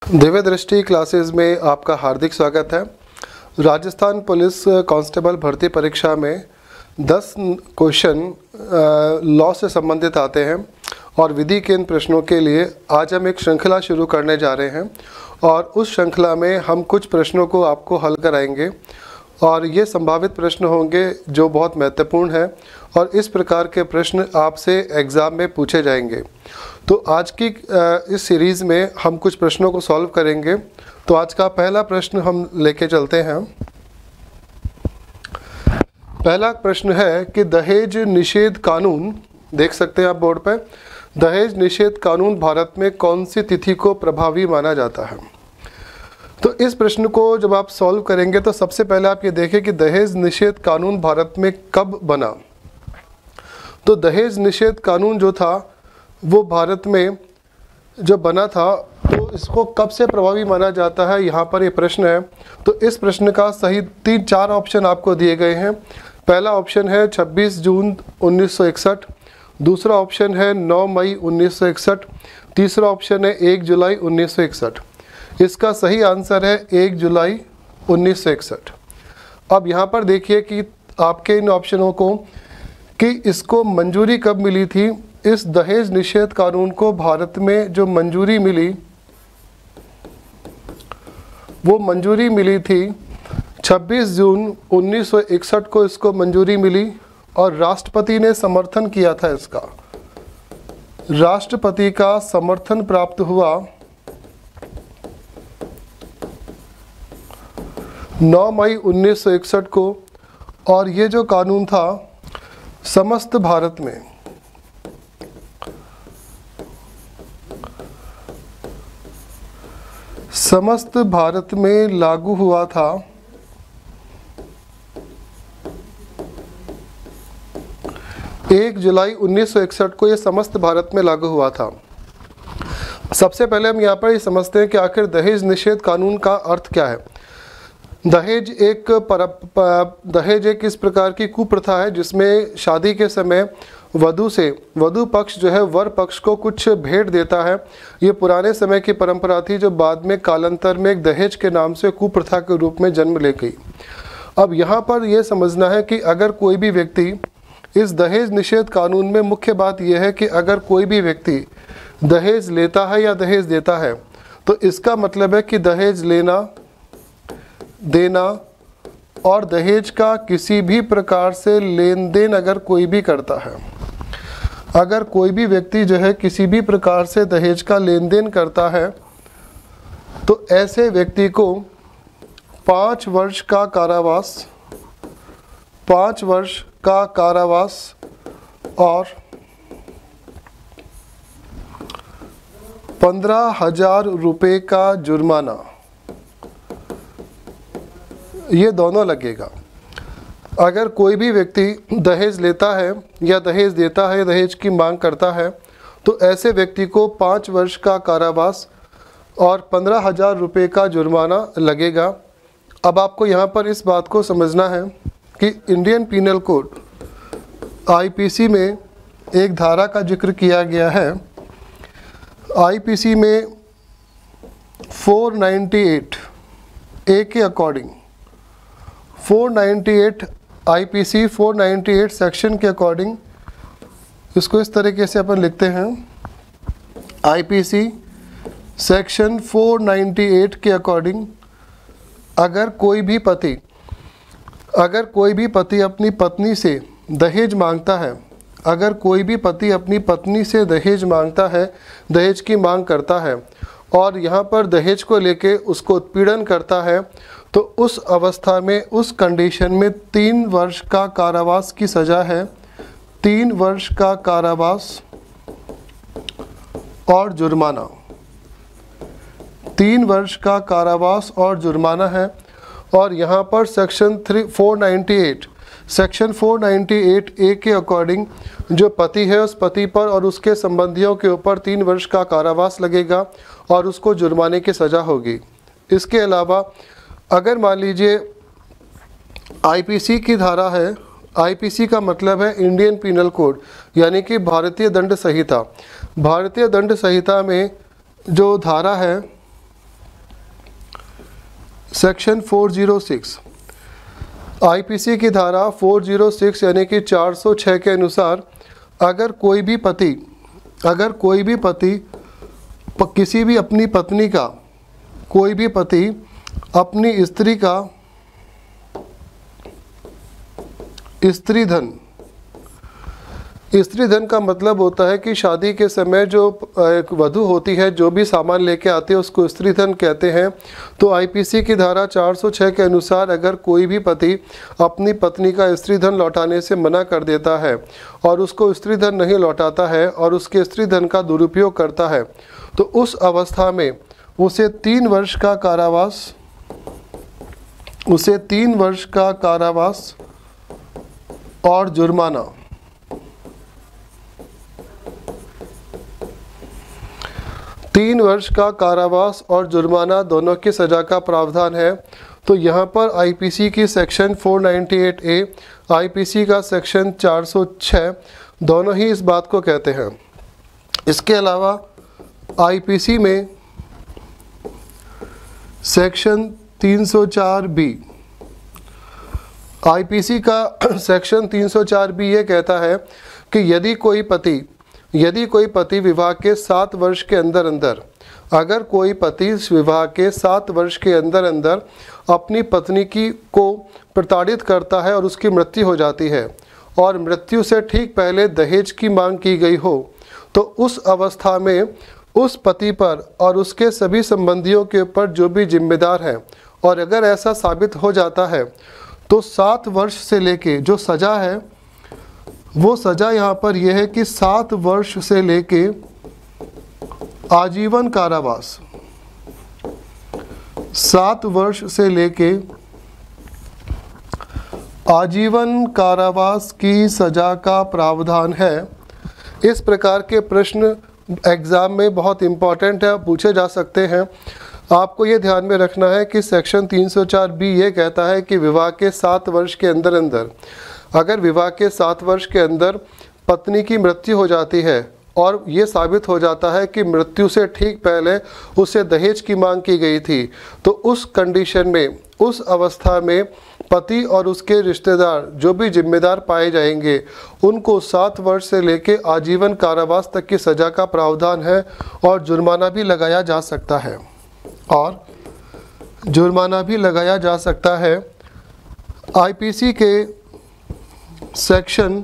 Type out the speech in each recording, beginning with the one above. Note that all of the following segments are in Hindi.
दिव्य दृष्टि क्लासेस में आपका हार्दिक स्वागत है। राजस्थान पुलिस कांस्टेबल भर्ती परीक्षा में 10 क्वेश्चन लॉ से संबंधित आते हैं और विधि के इन प्रश्नों के लिए आज हम एक श्रृंखला शुरू करने जा रहे हैं और उस श्रृंखला में हम कुछ प्रश्नों को आपको हल कराएंगे और ये संभावित प्रश्न होंगे जो बहुत महत्वपूर्ण है और इस प्रकार के प्रश्न आपसे एग्ज़ाम में पूछे जाएंगे। तो आज की इस सीरीज़ में हम कुछ प्रश्नों को सॉल्व करेंगे। तो आज का पहला प्रश्न हम लेके चलते हैं। पहला प्रश्न है कि दहेज निषेध कानून, देख सकते हैं आप बोर्ड पर, दहेज निषेध कानून भारत में कौन सी तिथि को प्रभावी माना जाता है। तो इस प्रश्न को जब आप सॉल्व करेंगे तो सबसे पहले आप ये देखें कि दहेज निषेध कानून भारत में कब बना। तो दहेज निषेध कानून जो था वो भारत में जो बना था तो इसको कब से प्रभावी माना जाता है, यहाँ पर ये प्रश्न है। तो इस प्रश्न का सही 3-4 ऑप्शन आपको दिए गए हैं। पहला ऑप्शन है 26 जून 1961, दूसरा ऑप्शन है 9 मई 1961, तीसरा ऑप्शन है 1 जुलाई 1961। इसका सही आंसर है 1 जुलाई 1961। अब यहाँ पर देखिए कि आपके इन ऑप्शनों को कि इसको मंजूरी कब मिली थी। इस दहेज निषेध कानून को भारत में जो मंजूरी मिली वो मंजूरी मिली थी 26 जून 1961 को इसको मंजूरी मिली और राष्ट्रपति ने समर्थन किया था। इसका राष्ट्रपति का समर्थन प्राप्त हुआ 9 मई 1961 को और ये जो कानून था समस्त भारत में लागू हुआ था 1 जुलाई 1961 को। ये समस्त भारत में लागू हुआ था। सबसे पहले हम यहाँ पर ये समझते हैं कि आखिर दहेज निषेध कानून का अर्थ क्या है। दहेज एक इस प्रकार की कुप्रथा है जिसमें शादी के समय वधु पक्ष जो है वर पक्ष को कुछ भेंट देता है। ये पुराने समय की परंपरा थी जो बाद में कालांतर में एक दहेज के नाम से कुप्रथा के रूप में जन्म ले गई। अब यहाँ पर यह समझना है कि अगर कोई भी व्यक्ति इस दहेज निषेध कानून में मुख्य बात यह है कि अगर कोई भी व्यक्ति दहेज लेता है या दहेज देता है तो इसका मतलब है कि दहेज लेना, देना और दहेज का किसी भी प्रकार से लेन देन अगर कोई भी करता है, अगर कोई भी व्यक्ति जो है किसी भी प्रकार से दहेज का लेन देन करता है तो ऐसे व्यक्ति को 5 वर्ष का कारावास और 15,000 रुपये का जुर्माना, ये दोनों लगेगा। अगर कोई भी व्यक्ति दहेज लेता है या दहेज देता है, दहेज की मांग करता है तो ऐसे व्यक्ति को 5 वर्ष का कारावास और 15,000 रुपये का जुर्माना लगेगा। अब आपको यहाँ पर इस बात को समझना है कि इंडियन पीनल कोड आईपीसी में एक धारा का जिक्र किया गया है। आईपीसी में 498 ए के अकॉर्डिंग 498 आईपीसी 498 सेक्शन के अकॉर्डिंग, इसको इस तरीके से अपन लिखते हैं, आईपीसी सेक्शन 498 के अकॉर्डिंग अगर कोई भी पति अपनी पत्नी से दहेज मांगता है, अगर कोई भी पति अपनी पत्नी से दहेज मांगता है, दहेज की मांग करता है और यहाँ पर दहेज को लेके उसको उत्पीड़न करता है तो उस अवस्था में, उस कंडीशन में 3 वर्ष का कारावास की सज़ा है। 3 वर्ष का कारावास और जुर्माना, 3 वर्ष का कारावास और जुर्माना है। और यहाँ पर सेक्शन 498 ए के अकॉर्डिंग जो पति है उस पति पर और उसके संबंधियों के ऊपर 3 वर्ष का कारावास लगेगा और उसको जुर्माने की सज़ा होगी। इसके अलावा अगर मान लीजिए आईपीसी की धारा है, आईपीसी का मतलब है इंडियन पीनल कोड, यानी कि भारतीय दंड संहिता। भारतीय दंड संहिता में जो धारा है सेक्शन 406 आईपीसी की धारा 406 यानी कि 406 के अनुसार अगर कोई भी पति किसी भी अपनी पत्नी का, कोई भी पति अपनी स्त्री का स्त्री धन का मतलब होता है कि शादी के समय जो एक वधू होती है जो भी सामान लेके आते हैं उसको स्त्री धन कहते हैं। तो आईपीसी की धारा 406 के अनुसार अगर कोई भी पति अपनी पत्नी का स्त्री धन लौटाने से मना कर देता है और उसको स्त्री धन नहीं लौटाता है और उसके स्त्री धन का दुरुपयोग करता है तो उस अवस्था में उसे 3 वर्ष का कारावास और जुर्माना, 3 वर्ष का कारावास और जुर्माना दोनों की सज़ा का प्रावधान है। तो यहाँ पर आईपीसी की सेक्शन 498A, आईपीसी का सेक्शन 406 दोनों ही इस बात को कहते हैं। इसके अलावा आईपीसी में सेक्शन 304B, आईपीसी का सेक्शन 304B ये कहता है कि यदि कोई पति विवाह के 7 वर्ष के अंदर अगर कोई पति विवाह के 7 वर्ष के अंदर अपनी पत्नी को प्रताड़ित करता है और उसकी मृत्यु हो जाती है और मृत्यु से ठीक पहले दहेज की मांग की गई हो तो उस अवस्था में उस पति पर और उसके सभी संबंधियों के ऊपर जो भी जिम्मेदार हैं, और अगर ऐसा साबित हो जाता है तो 7 वर्ष से लेके जो सज़ा है वो सज़ा यहाँ पर यह है कि 7 वर्ष से लेके आजीवन कारावास, 7 वर्ष से लेके आजीवन कारावास की सज़ा का प्रावधान है। इस प्रकार के प्रश्न एग्ज़ाम में बहुत इम्पॉर्टेंट है, पूछे जा सकते हैं। आपको ये ध्यान में रखना है कि सेक्शन 304B ये कहता है कि विवाह के 7 वर्ष के अंदर अगर विवाह के 7 वर्ष के अंदर पत्नी की मृत्यु हो जाती है और ये साबित हो जाता है कि मृत्यु से ठीक पहले उसे दहेज की मांग की गई थी तो उस कंडीशन में, उस अवस्था में पति और उसके रिश्तेदार जो भी जिम्मेदार पाए जाएंगे उनको 7 वर्ष से लेके आजीवन कारावास तक की सज़ा का प्रावधान है और जुर्माना भी लगाया जा सकता है। आईपीसी के सेक्शन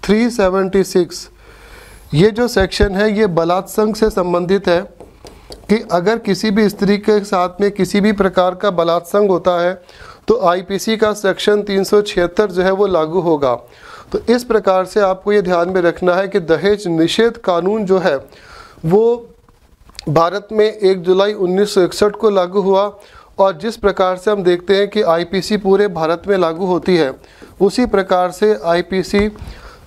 376 ये जो सेक्शन है ये बलात्संग से संबंधित है कि अगर किसी भी स्त्री के साथ में किसी भी प्रकार का बलात्संग होता है तो आईपीसी का सेक्शन 376 जो है वो लागू होगा। तो इस प्रकार से आपको ये ध्यान में रखना है कि दहेज निषेध कानून जो है वो भारत में 1 जुलाई 1961 को लागू हुआ और जिस प्रकार से हम देखते हैं कि आईपीसी पूरे भारत में लागू होती है उसी प्रकार से IPC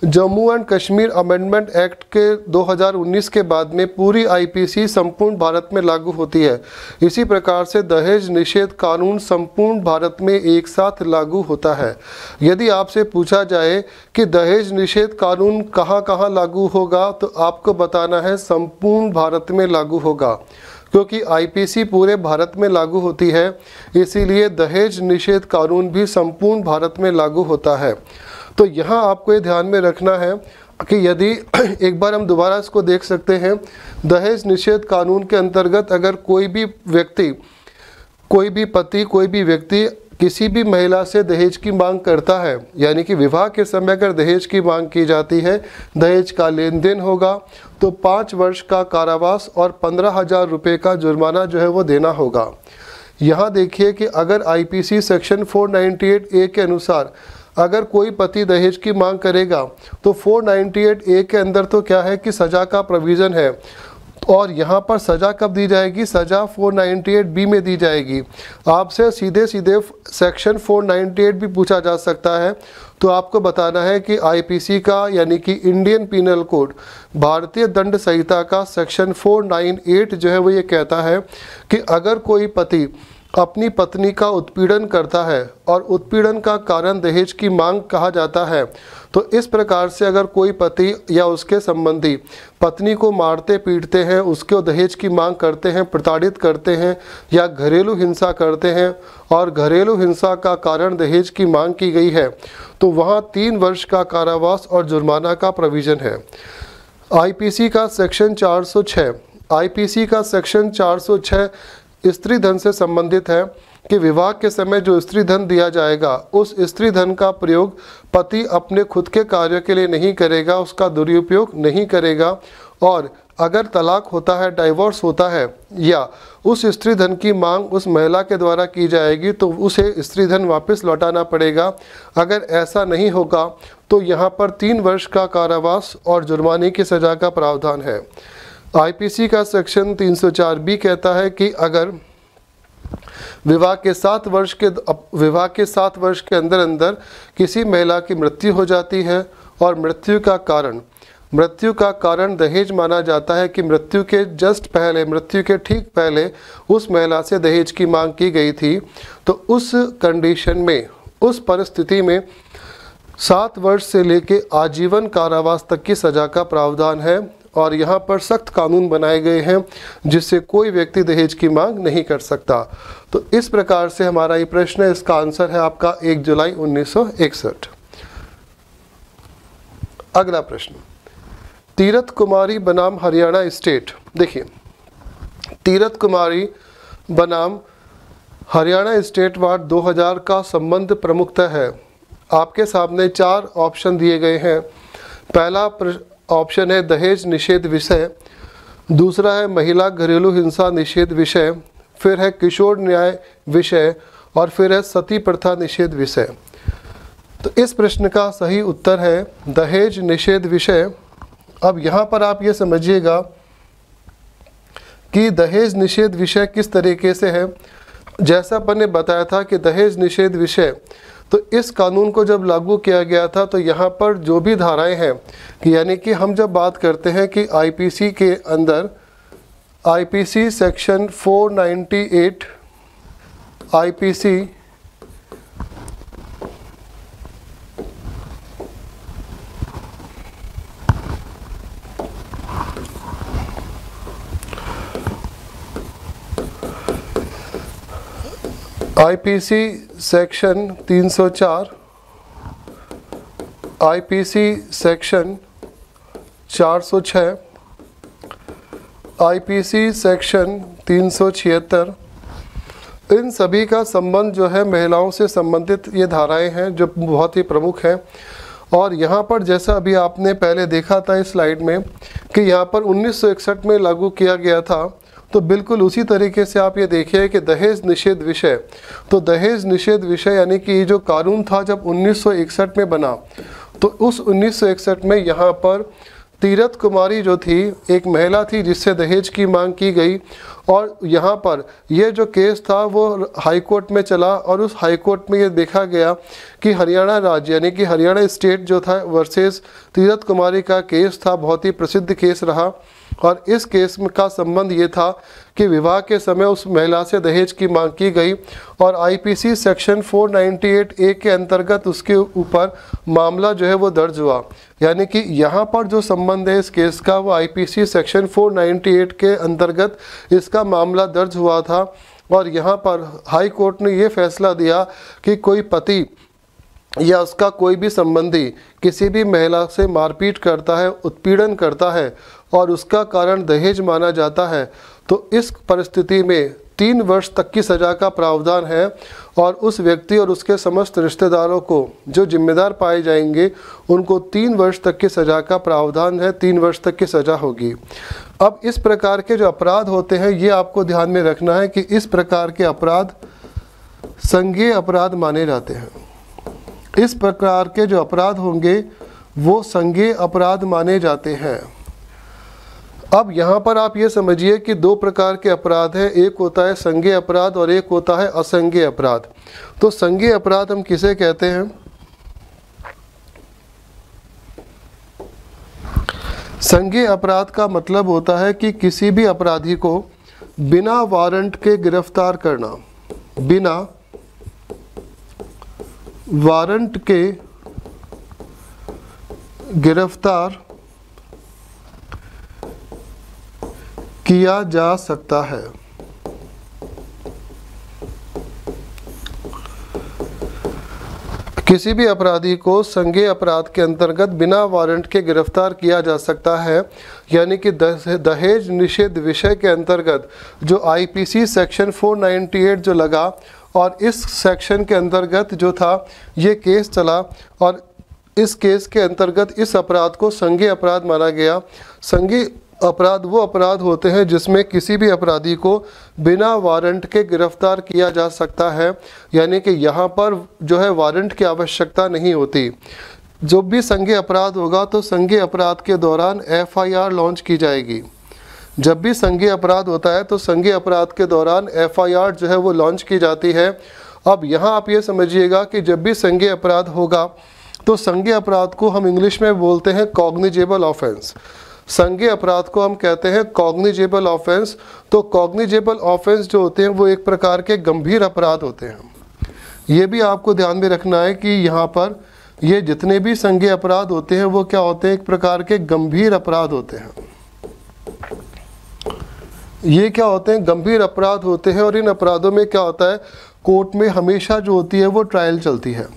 Jammu and Kashmir amendment act के 2019 के बाद में पूरी आईपीसी संपूर्ण भारत में लागू होती है। इसी प्रकार से दहेज निषेध कानून संपूर्ण भारत में एक साथ लागू होता है। यदि आपसे पूछा जाए कि दहेज निषेध कानून कहाँ कहाँ लागू होगा तो आपको बताना है संपूर्ण भारत में लागू होगा, क्योंकि आईपीसी पूरे भारत में लागू होती है, इसीलिए दहेज निषेध कानून भी संपूर्ण भारत में लागू होता है। तो यहाँ आपको ये ध्यान में रखना है कि यदि एक बार हम दोबारा इसको देख सकते हैं, दहेज निषेध कानून के अंतर्गत अगर कोई भी व्यक्ति किसी भी महिला से दहेज की मांग करता है, यानी कि विवाह के समय अगर दहेज की मांग की जाती है, दहेज का लेन देन होगा तो 5 वर्ष का कारावास और 15,000 रुपये का जुर्माना जो है वो देना होगा। यहाँ देखिए कि अगर आईपीसी सेक्शन 498A के अनुसार अगर कोई पति दहेज की मांग करेगा तो 498A के अंदर तो क्या है कि सज़ा का प्रोविज़न है और यहाँ पर सज़ा कब दी जाएगी, सज़ा 498B में दी जाएगी। आपसे सीधे सेक्शन 498 भी पूछा जा सकता है तो आपको बताना है कि आईपीसी का यानी कि इंडियन पीनल कोड, भारतीय दंड संहिता का सेक्शन 498 जो है वो ये कहता है कि अगर कोई पति अपनी पत्नी का उत्पीड़न करता है और उत्पीड़न का कारण दहेज की मांग कहा जाता है, तो इस प्रकार से अगर कोई पति या उसके संबंधी पत्नी को मारते पीटते हैं, उसको दहेज की मांग करते हैं, प्रताड़ित करते हैं या घरेलू हिंसा करते हैं और घरेलू हिंसा का कारण दहेज की मांग की गई है, तो वहाँ 3 वर्ष का कारावास और जुर्माना का प्रोविज़न है। आईपीसी का सेक्शन 406 आईपीसी का सेक्शन 406 स्त्री धन से संबंधित है कि विवाह के समय जो स्त्री धन दिया जाएगा, उस स्त्री धन का प्रयोग पति अपने खुद के कार्य के लिए नहीं करेगा, उसका दुरुपयोग नहीं करेगा, और अगर तलाक होता है, डाइवोर्स होता है या उस स्त्री धन की मांग उस महिला के द्वारा की जाएगी तो उसे स्त्री धन वापस लौटाना पड़ेगा। अगर ऐसा नहीं होगा तो यहाँ पर 3 वर्ष का कारावास और जुर्माने की सज़ा का प्रावधान है। आईपीसी का सेक्शन 304B कहता है कि अगर विवाह के 7 वर्ष के अंदर अंदर किसी महिला की मृत्यु हो जाती है और मृत्यु का कारण दहेज माना जाता है कि मृत्यु के ठीक पहले उस महिला से दहेज की मांग की गई थी, तो उस कंडीशन में, उस परिस्थिति में 7 वर्ष से लेकर आजीवन कारावास तक की सज़ा का प्रावधान है। और यहाँ पर सख्त कानून बनाए गए हैं जिससे कोई व्यक्ति दहेज की मांग नहीं कर सकता। तो इस प्रकार से हमारा ये प्रश्न है, इसका आंसर है आपका 1 जुलाई 1961। अगला प्रश्न, तीरथ कुमारी बनाम हरियाणा स्टेट। देखिए, तीरथ कुमारी बनाम हरियाणा स्टेट वार 2000 का संबंध प्रमुखतः है। आपके सामने 4 ऑप्शन दिए गए हैं। पहला ऑप्शन है दहेज निषेध विषय, दूसरा है महिला घरेलू हिंसा निषेध विषय, फिर है किशोर न्याय विषय और फिर है सती प्रथा निषेध विषय। तो इस प्रश्न का सही उत्तर है दहेज निषेध विषय। अब यहाँ पर आप ये समझिएगा कि दहेज निषेध विषय किस तरीके से है। जैसा अपन ने बताया था कि दहेज निषेध विषय, तो इस कानून को जब लागू किया गया था तो यहाँ पर जो भी धाराएं हैं, कि यानी कि हम जब बात करते हैं कि आईपीसी के अंदर IPC section 498 IPC IPC section 304, IPC section 406, IPC section 376, इन सभी का संबंध जो है महिलाओं से संबंधित ये धाराएं हैं जो बहुत ही प्रमुख हैं। और यहाँ पर जैसा अभी आपने पहले देखा था इस स्लाइड में कि यहाँ पर 1961 में लागू किया गया था, तो बिल्कुल उसी तरीके से आप ये देखिए कि दहेज निषेध विषय, तो दहेज निषेध विषय यानी कि ये जो कानून था जब 1961 में बना, तो उस 1961 में यहाँ पर तीरथ कुमारी जो थी एक महिला थी जिससे दहेज की मांग की गई, और यहाँ पर ये जो केस था वो हाई कोर्ट में चला और उस हाई कोर्ट में ये देखा गया कि हरियाणा राज्य यानी कि हरियाणा स्टेट जो था वर्सेस तीरथ कुमारी का केस था, बहुत ही प्रसिद्ध केस रहा। और इस केस में का संबंध ये था कि विवाह के समय उस महिला से दहेज की मांग की गई और आईपीसी सेक्शन 498A के अंतर्गत उसके ऊपर मामला जो है वो दर्ज हुआ। यानी कि यहाँ पर जो संबंध है इस केस का वो आईपीसी सेक्शन 498 के अंतर्गत इसका मामला दर्ज हुआ था। और यहाँ पर हाई कोर्ट ने ये फैसला दिया कि कोई पति या उसका कोई भी संबंधी किसी भी महिला से मारपीट करता है, उत्पीड़न करता है और उसका कारण दहेज माना जाता है, तो इस परिस्थिति में 3 वर्ष तक की सज़ा का प्रावधान है और उस व्यक्ति और उसके समस्त रिश्तेदारों को जो जिम्मेदार पाए जाएंगे उनको 3 वर्ष तक की सज़ा का प्रावधान है, 3 वर्ष तक की सज़ा होगी। अब इस प्रकार के जो अपराध होते हैं ये आपको ध्यान में रखना है कि इस प्रकार के अपराध संज्ञेय अपराध माने जाते हैं। इस प्रकार के जो अपराध होंगे वो संज्ञेय अपराध माने जाते हैं। अब यहाँ पर आप ये समझिए कि 2 प्रकार के अपराध हैं, एक होता है संज्ञेय अपराध और एक होता है असंज्ञेय अपराध। तो संज्ञेय अपराध हम किसे कहते हैं? संज्ञेय अपराध का मतलब होता है कि किसी भी अपराधी को बिना वारंट के गिरफ्तार करना, बिना वारंट के गिरफ्तार किया जा सकता है। किसी भी अपराधी को संज्ञेय अपराध के अंतर्गत बिना वारंट के गिरफ्तार किया जा सकता है, यानी कि दहेज निषेध विषय के अंतर्गत जो आईपीसी सेक्शन 498 जो लगा और इस सेक्शन के अंतर्गत जो था ये केस चला और इस केस के अंतर्गत इस अपराध को संज्ञेय अपराध माना गया। संज्ञेय अपराध वो अपराध होते हैं जिसमें किसी भी अपराधी को बिना वारंट के गिरफ्तार किया जा सकता है, यानी कि यहाँ पर जो है वारंट की आवश्यकता नहीं होती। जो भी संज्ञेय अपराध होगा तो संज्ञेय अपराध के दौरान एफआईआर लॉन्च की जाएगी। जब भी संज्ञेय अपराध होता है तो संज्ञेय अपराध के दौरान एफआईआर जो है वो लॉन्च की जाती है। अब यहाँ आप ये समझिएगा कि जब भी संज्ञेय अपराध होगा तो संज्ञेय अपराध को हम इंग्लिश में बोलते हैं कॉग्निजेबल ऑफेंस। संज्ञेय अपराध को हम कहते हैं कॉग्निजेबल ऑफेंस। तो कॉग्निजेबल ऑफेंस जो होते हैं वो एक प्रकार के गंभीर अपराध होते हैं। ये भी आपको ध्यान में रखना है कि यहाँ पर ये जितने भी संज्ञेय अपराध होते हैं वो क्या होते हैं, एक प्रकार के गंभीर अपराध होते हैं। ये क्या होते हैं, गंभीर अपराध होते हैं। और इन अपराधों में क्या होता है, कोर्ट में हमेशा जो होती है वो ट्रायल चलती है।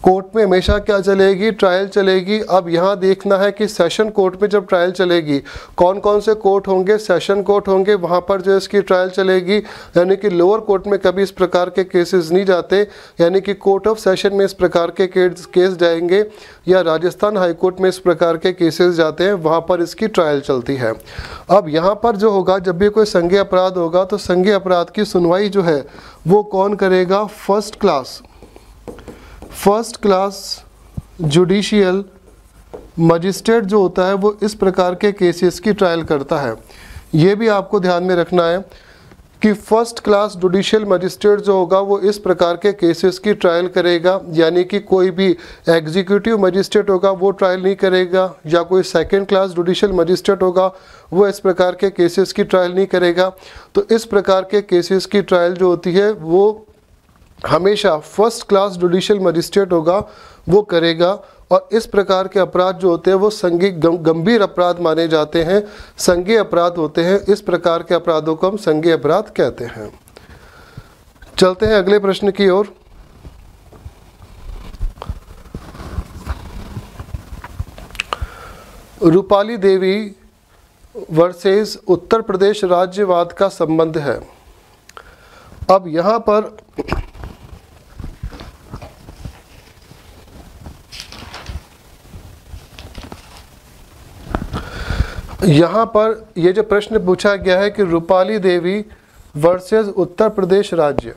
कोर्ट में हमेशा क्या चलेगी, ट्रायल चलेगी। अब यहाँ देखना है कि सेशन कोर्ट में जब ट्रायल चलेगी कौन कौन से कोर्ट होंगे, सेशन कोर्ट होंगे, वहाँ पर जो इसकी ट्रायल चलेगी। यानी कि लोअर कोर्ट में कभी इस प्रकार के केसेस नहीं जाते, यानी कि कोर्ट ऑफ सेशन में इस प्रकार के केस जाएंगे या राजस्थान हाई कोर्ट में इस प्रकार के केसेस जाते हैं, वहाँ पर इसकी ट्रायल चलती है। अब यहाँ पर जो होगा, जब भी कोई संज्ञेय अपराध होगा तो संज्ञेय अपराध की सुनवाई जो है वो कौन करेगा, फर्स्ट क्लास जुडिशियल मजिस्ट्रेट जो होता है वो इस प्रकार के केसेस की ट्रायल करता है। ये भी आपको ध्यान में रखना है कि फर्स्ट क्लास जुडिशियल मजिस्ट्रेट जो होगा वो इस प्रकार के केसेस की ट्रायल करेगा, यानी कि कोई भी एग्जीक्यूटिव मजिस्ट्रेट होगा वो ट्रायल नहीं करेगा, या कोई सेकंड क्लास जुडिशियल मजिस्ट्रेट होगा वो इस प्रकार के केसेस की ट्रायल नहीं करेगा। तो इस प्रकार के केसेस की ट्रायल जो होती है वो हमेशा फर्स्ट क्लास जुडिशियल मजिस्ट्रेट होगा वो करेगा। और इस प्रकार के अपराध जो होते हैं वो संज्ञेय गंभीर अपराध माने जाते हैं, संज्ञेय अपराध होते हैं। इस प्रकार के अपराधों को हम संज्ञेय अपराध कहते हैं। चलते हैं अगले प्रश्न की ओर। रूपाली देवी वर्सेस उत्तर प्रदेश राज्यवाद का संबंध है। अब यहाँ पर ये जो प्रश्न पूछा गया है कि रूपाली देवी वर्सेस उत्तर प्रदेश राज्य,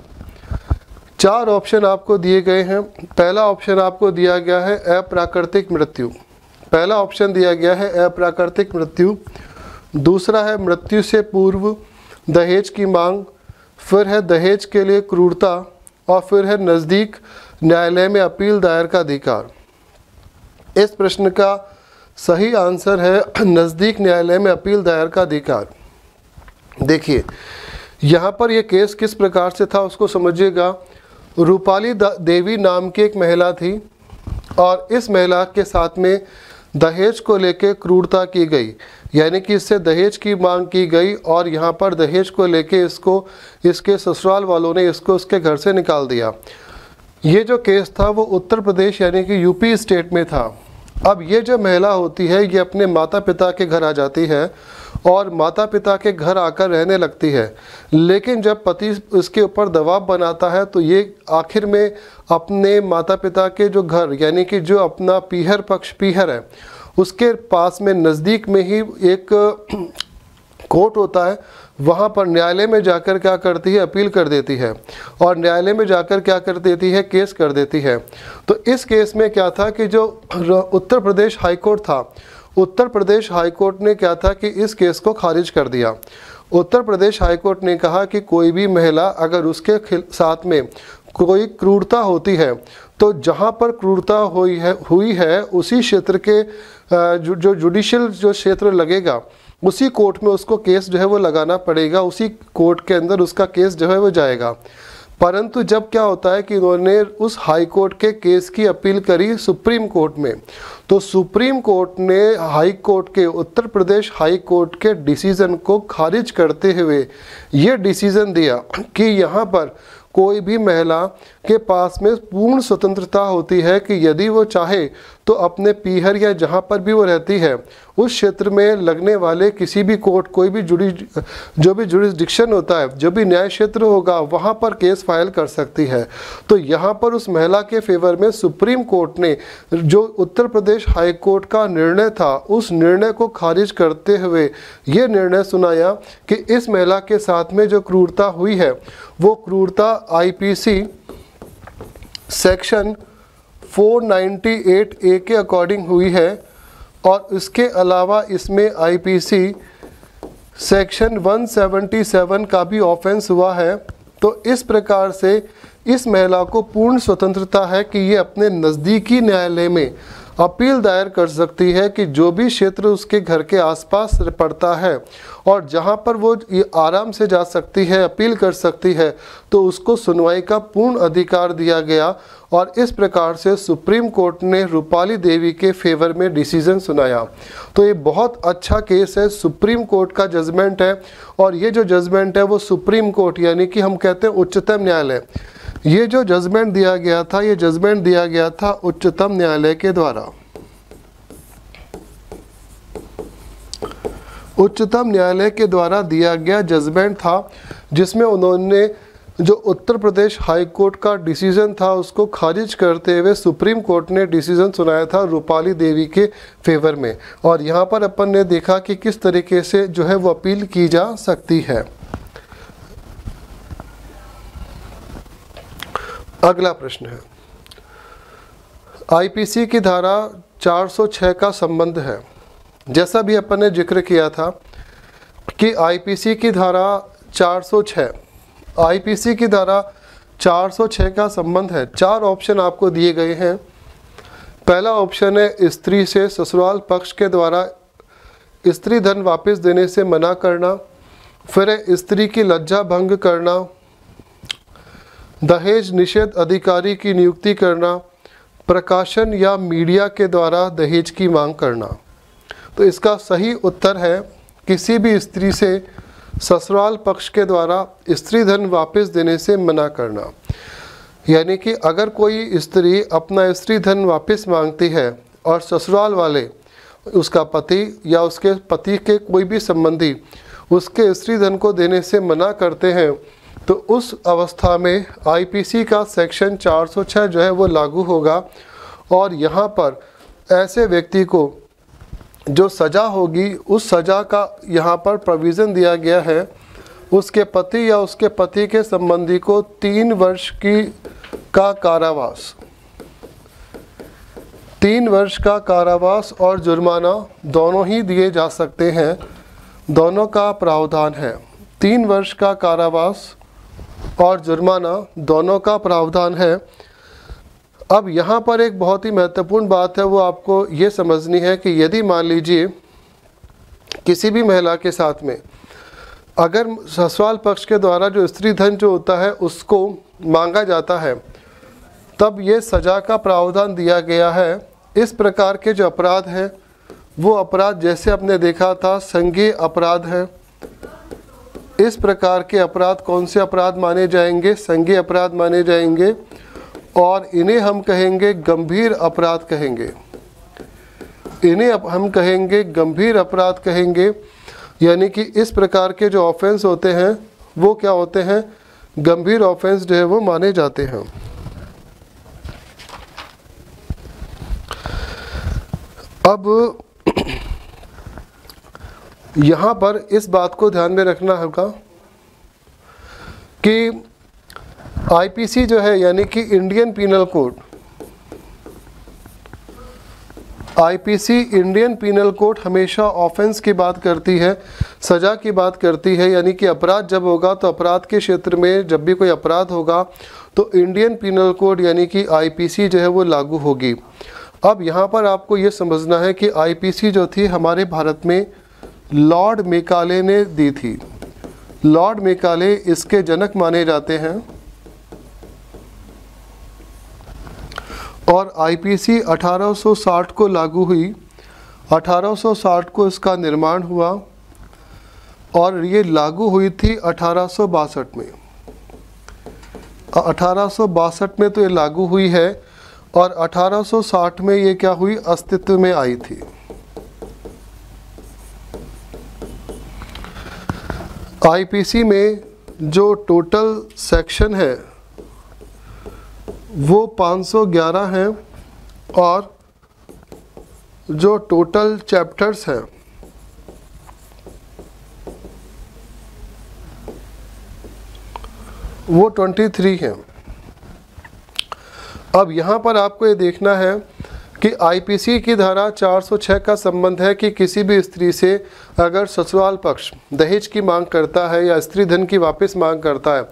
4 ऑप्शन आपको दिए गए हैं। पहला ऑप्शन आपको दिया गया है अप्राकृतिक मृत्यु, पहला ऑप्शन दिया गया है अप्राकृतिक मृत्यु। दूसरा है मृत्यु से पूर्व दहेज की मांग, फिर है दहेज के लिए क्रूरता, और फिर है नज़दीक न्यायालय में अपील दायर का अधिकार। इस प्रश्न का सही आंसर है नज़दीक न्यायालय में अपील दायर का अधिकार। देखिए यहाँ पर यह केस किस प्रकार से था उसको समझिएगा। रूपाली देवी नाम की एक महिला थी और इस महिला के साथ में दहेज को लेकर क्रूरता की गई, यानी कि इससे दहेज की मांग की गई और यहाँ पर दहेज को लेके इसके ससुराल वालों ने इसको उसके घर से निकाल दिया। ये जो केस था वो उत्तर प्रदेश यानी कि यूपी स्टेट में था। अब ये जो महिला होती है ये अपने माता पिता के घर आ जाती है और माता पिता के घर आकर रहने लगती है, लेकिन जब पति इसके ऊपर दबाव बनाता है तो ये आखिर में अपने माता पिता के जो घर यानी कि जो अपना पीहर है उसके पास में नज़दीक में ही एक कोर्ट होता है, वहाँ पर न्यायालय में जाकर क्या करती है, अपील कर देती है और न्यायालय में जाकर क्या कर देती है, केस कर देती है। तो इस केस में क्या था कि जो उत्तर प्रदेश हाई कोर्ट था, उत्तर प्रदेश हाई कोर्ट ने क्या था कि इस केस को खारिज कर दिया। उत्तर प्रदेश हाई कोर्ट ने कहा कि कोई भी महिला अगर उसके साथ में कोई क्रूरता होती है तो जहाँ पर क्रूरता हुई है उसी क्षेत्र के जो जुडिशियल जो क्षेत्र लगेगा उसी कोर्ट में उसको केस जो है वो लगाना पड़ेगा, उसी कोर्ट के अंदर उसका केस जो है वो जाएगा। परंतु जब क्या होता है कि उन्होंने उस हाई कोर्ट के केस की अपील करी सुप्रीम कोर्ट में, तो सुप्रीम कोर्ट ने हाई कोर्ट के, उत्तर प्रदेश हाई कोर्ट के डिसीजन को खारिज करते हुए ये डिसीजन दिया कि यहाँ पर कोई भी महिला के पास में पूर्ण स्वतंत्रता होती है कि यदि वो चाहे तो अपने पीहर या जहाँ पर भी वो रहती है उस क्षेत्र में लगने वाले किसी भी कोर्ट, कोई भी जो भी जुरिस्डिक्शन होता है, जो भी न्याय क्षेत्र होगा, वहाँ पर केस फाइल कर सकती है। तो यहाँ पर उस महिला के फेवर में सुप्रीम कोर्ट ने जो उत्तर प्रदेश हाई कोर्ट का निर्णय था उस निर्णय को खारिज करते हुए ये निर्णय सुनाया कि इस महिला के साथ में जो क्रूरता हुई है वो क्रूरता आईपीसी सेक्शन 498A के अकॉर्डिंग हुई है, और इसके अलावा इसमें आईपीसी सेक्शन 177 का भी ऑफेंस हुआ है। तो इस प्रकार से इस महिला को पूर्ण स्वतंत्रता है कि ये अपने नज़दीकी न्यायालय में अपील दायर कर सकती है कि जो भी क्षेत्र उसके घर के आसपास पड़ता है और जहां पर वो आराम से जा सकती है, अपील कर सकती है, तो उसको सुनवाई का पूर्ण अधिकार दिया गया। और इस प्रकार से सुप्रीम कोर्ट ने रूपाली देवी के फेवर में डिसीजन सुनाया। तो ये बहुत अच्छा केस है, सुप्रीम कोर्ट का जजमेंट है, और ये जो जजमेंट है वो सुप्रीम कोर्ट यानी कि हम कहते हैं उच्चतम न्यायालय, ये जो जजमेंट दिया गया था, ये जजमेंट दिया गया था उच्चतम न्यायालय के द्वारा। उच्चतम न्यायालय के द्वारा दिया गया जजमेंट था, जिसमें उन्होंने जो उत्तर प्रदेश हाई कोर्ट का डिसीजन था उसको खारिज करते हुए सुप्रीम कोर्ट ने डिसीजन सुनाया था रूपाली देवी के फेवर में। और यहाँ पर अपन ने देखा कि किस तरीके से जो है वो अपील की जा सकती है। अगला प्रश्न है, आईपीसी की धारा 406 का संबंध है। जैसा भी अपन ने जिक्र किया था कि आईपीसी की धारा 406, आईपीसी की धारा 406 का संबंध है। 4 ऑप्शन आपको दिए गए हैं। पहला ऑप्शन है स्त्री से ससुराल पक्ष के द्वारा स्त्री धन वापस देने से मना करना, फिर है स्त्री की लज्जा भंग करना, दहेज निषेध अधिकारी की नियुक्ति करना, प्रकाशन या मीडिया के द्वारा दहेज की मांग करना। तो इसका सही उत्तर है किसी भी स्त्री से ससुराल पक्ष के द्वारा स्त्री धन वापस देने से मना करना। यानी कि अगर कोई स्त्री अपना स्त्री धन वापस मांगती है और ससुराल वाले, उसका पति या उसके पति के कोई भी संबंधी उसके स्त्री धन को देने से मना करते हैं, तो उस अवस्था में आईपीसी का सेक्शन 406 जो है वो लागू होगा। और यहाँ पर ऐसे व्यक्ति को जो सज़ा होगी उस सज़ा का यहाँ पर प्रोविज़न दिया गया है, उसके पति या उसके पति के संबंधी को 3 वर्ष का कारावास, 3 वर्ष का कारावास और जुर्माना दोनों ही दिए जा सकते हैं, दोनों का प्रावधान है। 3 वर्ष का कारावास और जुर्माना दोनों का प्रावधान है। अब यहाँ पर एक बहुत ही महत्वपूर्ण बात है, वो आपको ये समझनी है कि यदि मान लीजिए किसी भी महिला के साथ में अगर ससुराल पक्ष के द्वारा जो स्त्री धन जो होता है उसको मांगा जाता है, तब ये सज़ा का प्रावधान दिया गया है। इस प्रकार के जो अपराध हैं वो अपराध जैसे आपने देखा था संज्ञेय अपराध है। इस प्रकार के अपराध कौन से अपराध माने जाएंगे? संज्ञेय अपराध माने जाएंगे, और इन्हें हम कहेंगे गंभीर अपराध कहेंगे। इन्हें हम कहेंगे गंभीर अपराध कहेंगे। यानी कि इस प्रकार के जो ऑफेंस होते हैं वो क्या होते हैं? गंभीर ऑफेंस जो है वो माने जाते हैं। अब यहाँ पर इस बात को ध्यान में रखना होगा कि आईपीसी जो है यानी कि Indian penal code, IPC Indian penal code हमेशा ऑफेंस की बात करती है, सज़ा की बात करती है। यानी कि अपराध जब होगा तो अपराध के क्षेत्र में जब भी कोई अपराध होगा तो इंडियन पीनल कोड यानी कि आईपीसी जो है वो लागू होगी। अब यहाँ पर आपको ये समझना है कि आईपीसी जो थी हमारे भारत में लॉर्ड मेकाले ने दी थी। लॉर्ड मेकाले इसके जनक माने जाते हैं और आईपीसी 1860 को लागू हुई। 1860 को इसका निर्माण हुआ और ये लागू हुई थी 1862 में। 1862 में तो ये लागू हुई है और 1860 में ये क्या हुई, अस्तित्व में आई थी। आईपीसी में जो टोटल सेक्शन है वो 511 हैं और जो टोटल चैप्टर्स हैं वो 23 हैं। अब यहाँ पर आपको ये देखना है कि आईपीसी की धारा 406 का संबंध है कि किसी भी स्त्री से अगर ससुराल पक्ष दहेज की मांग करता है या स्त्री धन की वापस मांग करता है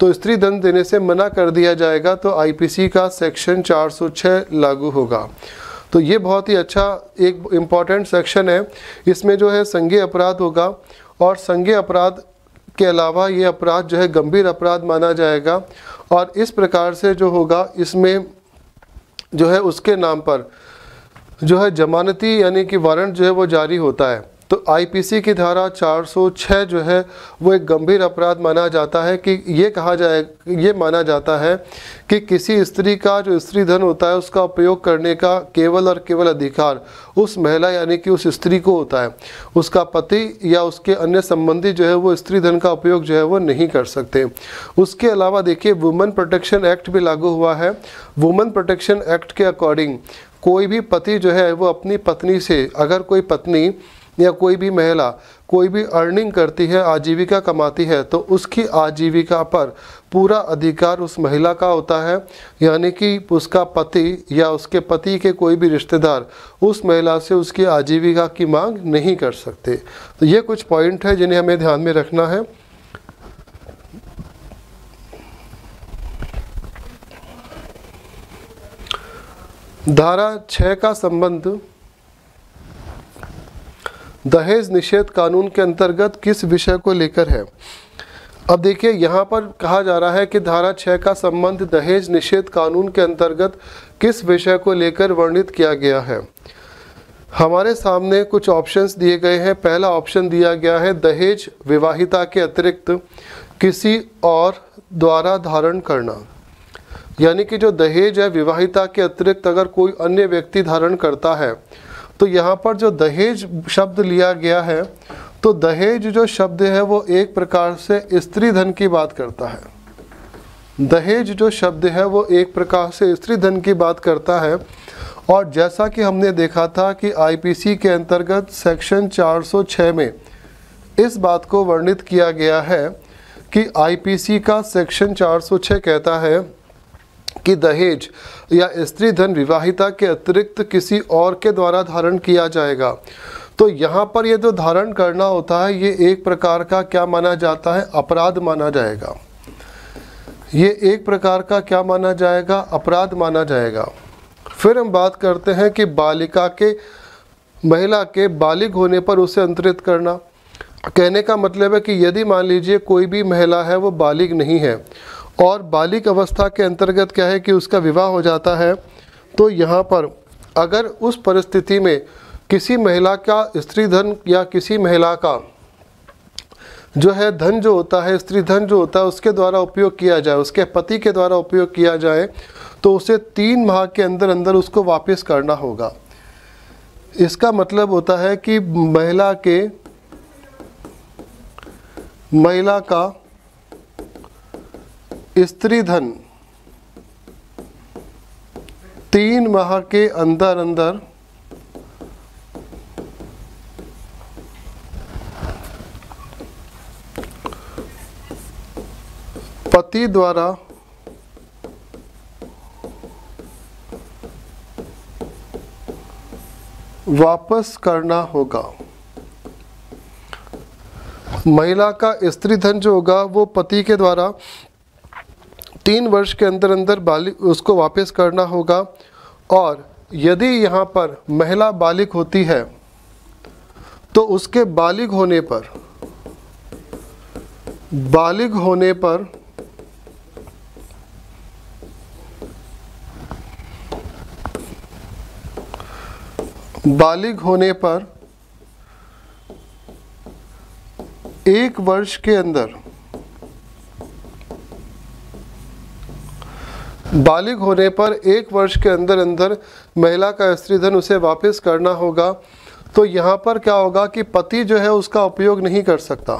तो स्त्री धन देने से मना कर दिया जाएगा, तो आईपीसी का सेक्शन 406 लागू होगा। तो ये बहुत ही अच्छा एक इम्पॉर्टेंट सेक्शन है। इसमें जो है संज्ञेय अपराध होगा और संज्ञेय अपराध के अलावा ये अपराध जो है गंभीर अपराध माना जाएगा और इस प्रकार से जो होगा इसमें जो है उसके नाम पर जो है जमानती यानी कि वारंट जो है वो जारी होता है। तो आईपीसी की धारा 406 जो है वो एक गंभीर अपराध माना जाता है कि ये माना जाता है कि किसी स्त्री का जो स्त्री धन होता है उसका उपयोग करने का केवल और केवल अधिकार उस महिला यानी कि उस स्त्री को होता है। उसका पति या उसके अन्य संबंधी जो है वो स्त्री धन का उपयोग जो है वो नहीं कर सकते। उसके अलावा देखिए वुमेन प्रोटेक्शन एक्ट भी लागू हुआ है। वुमेन प्रोटेक्शन एक्ट के अकॉर्डिंग कोई भी पति जो है वो अपनी पत्नी से, अगर कोई पत्नी या कोई भी महिला कोई भी अर्निंग करती है, आजीविका कमाती है, तो उसकी आजीविका पर पूरा अधिकार उस महिला का होता है, यानी कि उसका पति या उसके पति के कोई भी रिश्तेदार उस महिला से उसकी आजीविका की मांग नहीं कर सकते। तो ये कुछ पॉइंट है जिन्हें हमें ध्यान में रखना है। धारा 6 का संबंध दहेज निषेध कानून के अंतर्गत किस विषय को लेकर है। अब देखिए यहाँ पर कहा जा रहा है कि धारा 6 का संबंध दहेज निषेध कानून के अंतर्गत किस विषय को लेकर वर्णित किया गया है। हमारे सामने कुछ ऑप्शंस दिए गए हैं। पहला ऑप्शन दिया गया है दहेज विवाहिता के अतिरिक्त किसी और द्वारा धारण करना, यानी कि जो दहेज है विवाहिता के अतिरिक्त अगर कोई अन्य व्यक्ति धारण करता है। तो यहाँ पर जो दहेज शब्द लिया गया है तो दहेज जो शब्द है वो एक प्रकार से स्त्री धन की बात करता है। दहेज जो शब्द है वो एक प्रकार से स्त्री धन की बात करता है और जैसा कि हमने देखा था कि आईपीसी के अंतर्गत सेक्शन 406 में इस बात को वर्णित किया गया है कि आईपीसी का सेक्शन 406 कहता है कि दहेज या स्त्री धन विवाहिता के अतिरिक्त किसी और के द्वारा धारण किया जाएगा। तो यहाँ पर ये जो धारण करना होता है ये एक प्रकार का क्या माना जाता है, अपराध माना जाएगा। ये एक प्रकार का क्या माना जाएगा, अपराध माना जाएगा। फिर हम बात करते हैं कि बालिका के, महिला के बालिग होने पर उसे अंतरित करना। कहने का मतलब है कि यदि मान लीजिए कोई भी महिला है वो बालिग नहीं है और बालिग अवस्था के अंतर्गत क्या है कि उसका विवाह हो जाता है, तो यहाँ पर अगर उस परिस्थिति में किसी महिला का स्त्री धन या किसी महिला का जो है धन जो होता है, स्त्री धन जो होता है उसके द्वारा उपयोग किया जाए, उसके पति के द्वारा उपयोग किया जाए, तो उसे 3 माह के अंदर अंदर उसको वापस करना होगा। इसका मतलब होता है कि महिला का स्त्री धन 3 माह के अंदर अंदर पति द्वारा वापस करना होगा। महिला का स्त्री धन जो होगा वो पति के द्वारा 3 वर्ष के अंदर अंदर उसको वापस करना होगा। और यदि यहाँ पर महिला बालिग होती है तो उसके बालिग होने पर 1 वर्ष के अंदर बालिग होने पर 1 वर्ष के अंदर अंदर महिला का स्त्रीधन उसे वापस करना होगा। तो यहाँ पर क्या होगा कि पति जो है उसका उपयोग नहीं कर सकता,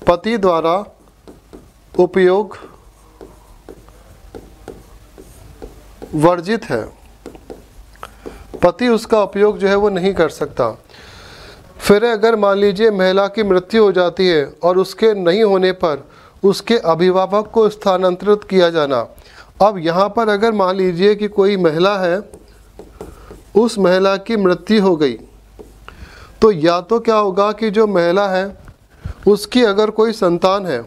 पति द्वारा उपयोग वर्जित है, पति उसका उपयोग जो है वो नहीं कर सकता। फिर अगर मान लीजिए महिला की मृत्यु हो जाती है और उसके नहीं होने पर उसके अभिभावक को स्थानांतरित किया जाना। अब यहाँ पर अगर मान लीजिए कि कोई महिला है, उस महिला की मृत्यु हो गई, तो या तो क्या होगा कि जो महिला है उसकी अगर कोई संतान है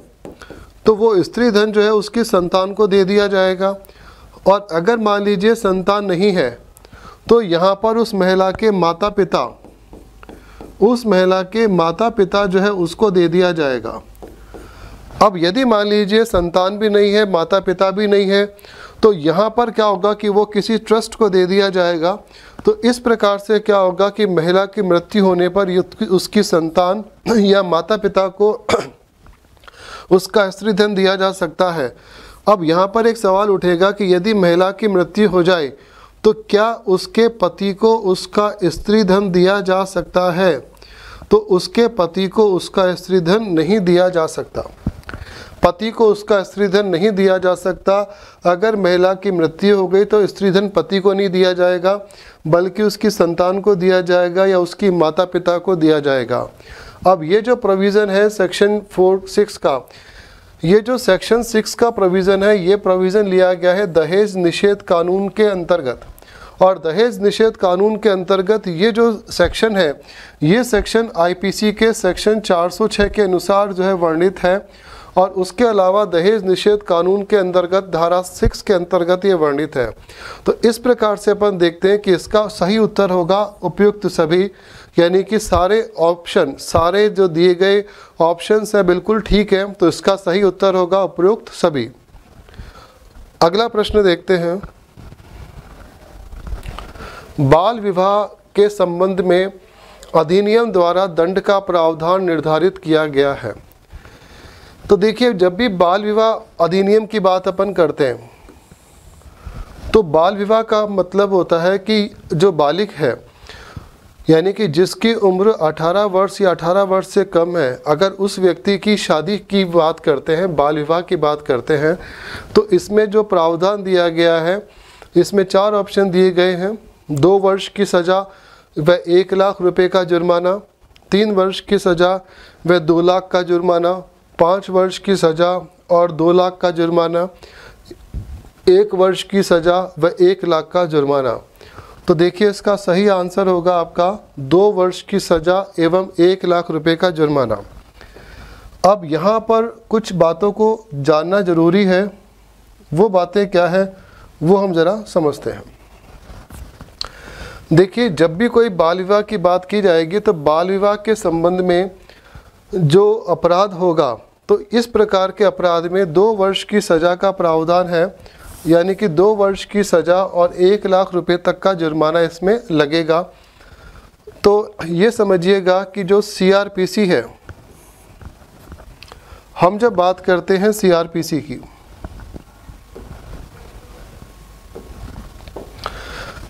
तो वो स्त्री धन जो है उसकी संतान को दे दिया जाएगा, और अगर मान लीजिए संतान नहीं है तो यहाँ पर उस महिला के माता पिता जो है उसको दे दिया जाएगा। अब यदि मान लीजिए संतान भी नहीं है, माता पिता भी नहीं है, तो यहाँ पर क्या होगा कि वो किसी ट्रस्ट को दे दिया जाएगा। तो इस प्रकार से क्या होगा कि महिला की मृत्यु होने पर उसकी संतान या माता पिता को उसका स्त्री धन दिया जा सकता है। अब यहाँ पर एक सवाल उठेगा कि यदि महिला की मृत्यु हो जाए तो क्या उसके पति को उसका स्त्री धन दिया जा सकता है? तो उसके पति को उसका स्त्री धन नहीं दिया जा सकता, पति को उसका स्त्री धन नहीं दिया जा सकता। अगर महिला की मृत्यु हो गई तो स्त्री धन पति को नहीं दिया जाएगा, बल्कि उसकी संतान को दिया जाएगा या उसकी माता पिता को दिया जाएगा। अब ये जो प्रोविज़न है सेक्शन 4(6) का, ये जो सेक्शन 6 का प्रोविज़न है, ये प्रोविज़न लिया गया है दहेज निषेध कानून के अंतर्गत। और दहेज निषेध कानून के अंतर्गत ये जो सेक्शन है, ये सेक्शन आईपीसी के सेक्शन 406 के अनुसार जो है वर्णित है, और उसके अलावा दहेज निषेध कानून के अंतर्गत धारा 6 के अंतर्गत ये वर्णित है। तो इस प्रकार से अपन देखते हैं कि इसका सही उत्तर होगा उपयुक्त सभी, यानी कि सारे ऑप्शन, सारे जो दिए गए ऑप्शंस हैं बिल्कुल ठीक है, तो इसका सही उत्तर होगा उपयुक्त सभी। अगला प्रश्न देखते हैं। बाल विवाह के संबंध में अधिनियम द्वारा दंड का प्रावधान निर्धारित किया गया है। तो देखिए, जब भी बाल विवाह अधिनियम की बात अपन करते हैं तो बाल विवाह का मतलब होता है कि जो बालिग है, यानी कि जिसकी उम्र 18 वर्ष या 18 वर्ष से कम है, अगर उस व्यक्ति की शादी की बात करते हैं, बाल विवाह की बात करते हैं, तो इसमें जो प्रावधान दिया गया है, इसमें 4 ऑप्शन दिए गए हैं। 2 वर्ष की सज़ा व 1 लाख रुपए का जुर्माना, 3 वर्ष की सज़ा व 2 लाख का जुर्माना, 5 वर्ष की सज़ा और 2 लाख का जुर्माना, 1 वर्ष की सज़ा व 1 लाख का जुर्माना। तो देखिए, इसका सही आंसर होगा आपका 2 वर्ष की सज़ा एवं 1 लाख रुपए का जुर्माना। अब यहाँ पर कुछ बातों को जानना जरूरी है, वो बातें क्या है वो हम ज़रा समझते हैं। देखिए, जब भी कोई बाल विवाह की बात की जाएगी तो बाल विवाह के संबंध में जो अपराध होगा, तो इस प्रकार के अपराध में 2 वर्ष की सज़ा का प्रावधान है, यानी कि 2 वर्ष की सज़ा और 1 लाख रुपए तक का जुर्माना इसमें लगेगा। तो ये समझिएगा कि जो सीआरपीसी है, हम जब बात करते हैं सीआरपीसी की,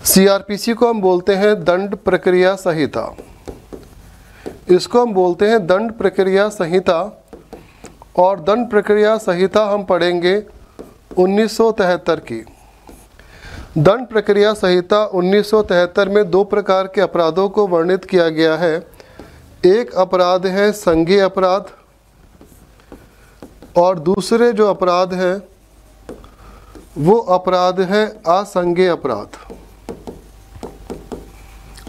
सीआरपीसी को हम बोलते हैं दंड प्रक्रिया संहिता। इसको हम बोलते हैं दंड प्रक्रिया संहिता, और दंड प्रक्रिया संहिता हम पढ़ेंगे 1973 की। दंड प्रक्रिया संहिता 1973 में 2 प्रकार के अपराधों को वर्णित किया गया है। एक अपराध है संज्ञेय अपराध, और दूसरे जो अपराध है वो अपराध है असंज्ञेय अपराध।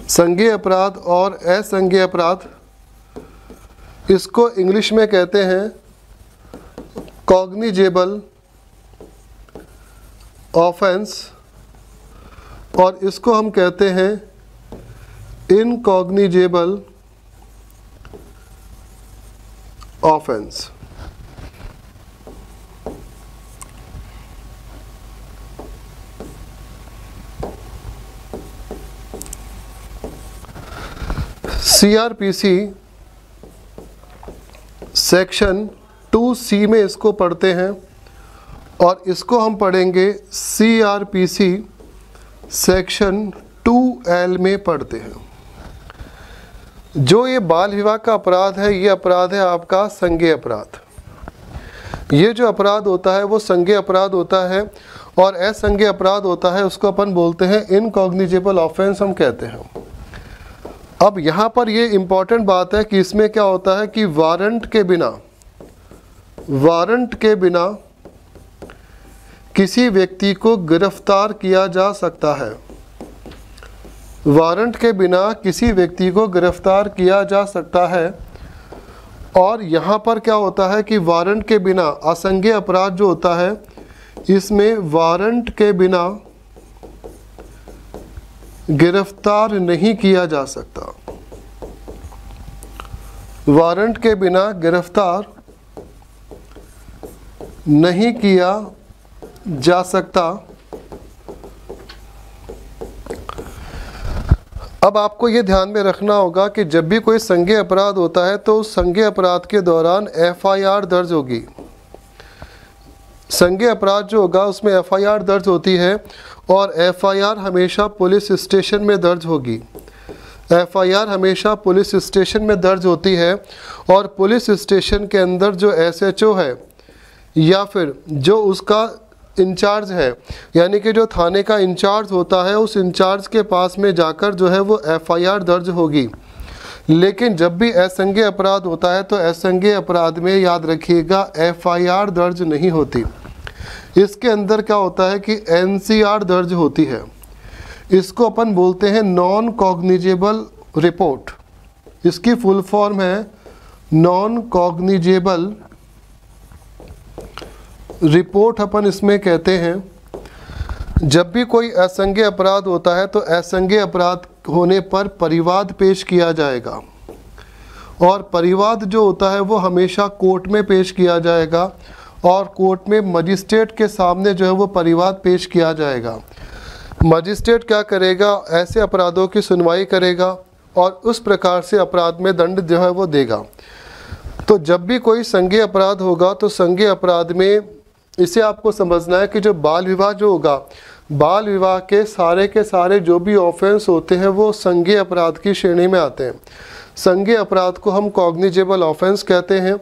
संज्ञेय अपराध और असंज्ञेय अपराध, इसको इंग्लिश में कहते हैं कॉग्निजेबल ऑफेंस, और इसको हम कहते हैं इनकॉग्निजेबल ऑफेंस। सीआरपीसी सेक्शन 2C में इसको पढ़ते हैं और इसको हम पढ़ेंगे सीआरपीसी सेक्शन 2L में पढ़ते हैं। जो ये बाल विवाह का अपराध है, ये अपराध है आपका संज्ञेय अपराध। ये जो अपराध होता है वो संज्ञेय अपराध होता है और असंज्ञेय अपराध होता है, उसको अपन बोलते हैं इनकॉग्निजेबल ऑफेंस हम कहते हैं। अब यहाँ पर ये इम्पॉर्टेंट बात है कि इसमें क्या होता है कि वारंट के बिना किसी व्यक्ति को गिरफ्तार किया जा सकता है। वारंट के बिना किसी व्यक्ति को गिरफ्तार किया जा सकता है। और यहाँ पर क्या होता है कि वारंट के बिना असंज्ञेय अपराध जो होता है, इसमें वारंट के बिना गिरफ्तार नहीं किया जा सकता। वारंट के बिना गिरफ्तार नहीं किया जा सकता। अब आपको ये ध्यान में रखना होगा कि जब भी कोई संज्ञेय अपराध होता है तो उस संज्ञेय अपराध के दौरान FIR दर्ज होगी। संज्ञेय अपराध जो होगा उसमें FIR दर्ज होती है और FIR हमेशा पुलिस स्टेशन में दर्ज होगी। FIR हमेशा पुलिस स्टेशन में दर्ज होती है और पुलिस स्टेशन के अंदर जो SHO है या फिर जो उसका इंचार्ज है, यानी कि जो थाने का इंचार्ज होता है, उस इंचार्ज के पास में जाकर जो है वो FIR दर्ज होगी। लेकिन जब भी असंज्ञेय अपराध होता है तो असंज्ञेय अपराध में याद रखिएगा FIR दर्ज नहीं होती। इसके अंदर क्या होता है कि NCR दर्ज होती है। इसको अपन बोलते हैं नॉन कॉग्निजेबल रिपोर्ट। इसकी फुल फॉर्म है नॉन कॉग्निजेबल रिपोर्ट अपन इसमें कहते हैं। जब भी कोई असंज्ञेय अपराध होता है तो असंज्ञेय अपराध होने पर परिवाद पेश किया जाएगा और परिवाद जो होता है वो हमेशा कोर्ट में पेश किया जाएगा और कोर्ट में मजिस्ट्रेट के सामने जो है वो परिवाद पेश किया जाएगा। मजिस्ट्रेट क्या करेगा, ऐसे अपराधों की सुनवाई करेगा और उस प्रकार से अपराध में दंड जो है वो देगा। तो जब भी कोई संज्ञेय अपराध होगा तो संज्ञेय अपराध में इसे आपको समझना है कि जो बाल विवाह जो होगा, बाल विवाह के सारे जो भी ऑफेंस होते हैं वो संज्ञेय अपराध की श्रेणी में आते हैं। संज्ञेय अपराध को हम कॉग्निजेबल ऑफेंस कहते हैं।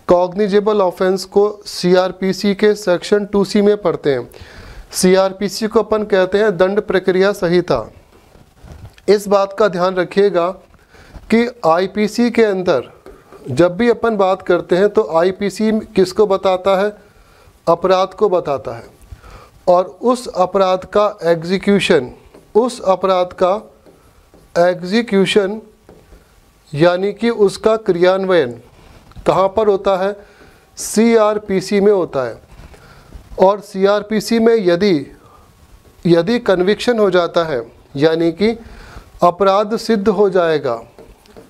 कॉग्निजेबल ऑफेंस को CRPC के सेक्शन 2C में पढ़ते हैं। CRPC को अपन कहते हैं दंड प्रक्रिया संहिता। इस बात का ध्यान रखिएगा कि IPC के अंदर जब भी अपन बात करते हैं तो IPC किसको बताता है, अपराध को बताता है और उस अपराध का एग्जीक्यूशन यानी कि उसका क्रियान्वयन कहाँ पर होता है, CRPC में होता है। और CRPC में यदि कन्विक्शन हो जाता है यानी कि अपराध सिद्ध हो जाएगा,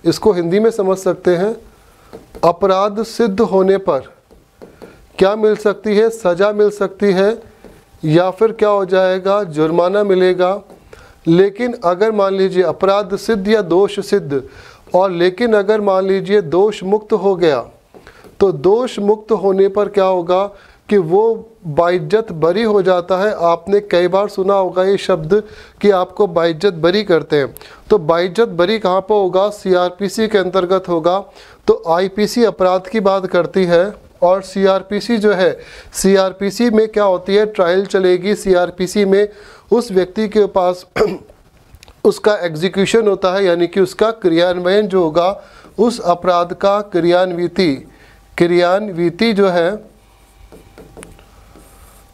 इसको हिंदी में समझ सकते हैं, अपराध सिद्ध होने पर क्या मिल सकती है, सज़ा मिल सकती है या फिर क्या हो जाएगा, जुर्माना मिलेगा। लेकिन अगर मान लीजिए अपराध सिद्ध या दोष सिद्ध और लेकिन अगर मान लीजिए दोष मुक्त हो गया तो दोष मुक्त होने पर क्या होगा कि वो बाइज्जत बरी हो जाता है। आपने कई बार सुना होगा ये शब्द कि आपको बाइज्जत बरी करते हैं। तो बाइज्जत बरी कहाँ पर होगा, CRPC के अंतर्गत होगा। तो IPC अपराध की बात करती है और CRPC जो है, CRPC में क्या होती है, ट्रायल चलेगी। CRPC में उस व्यक्ति के पास उसका एग्जीक्यूशन होता है यानी कि उसका क्रियान्वयन जो होगा, उस अपराध का क्रियान्विति जो है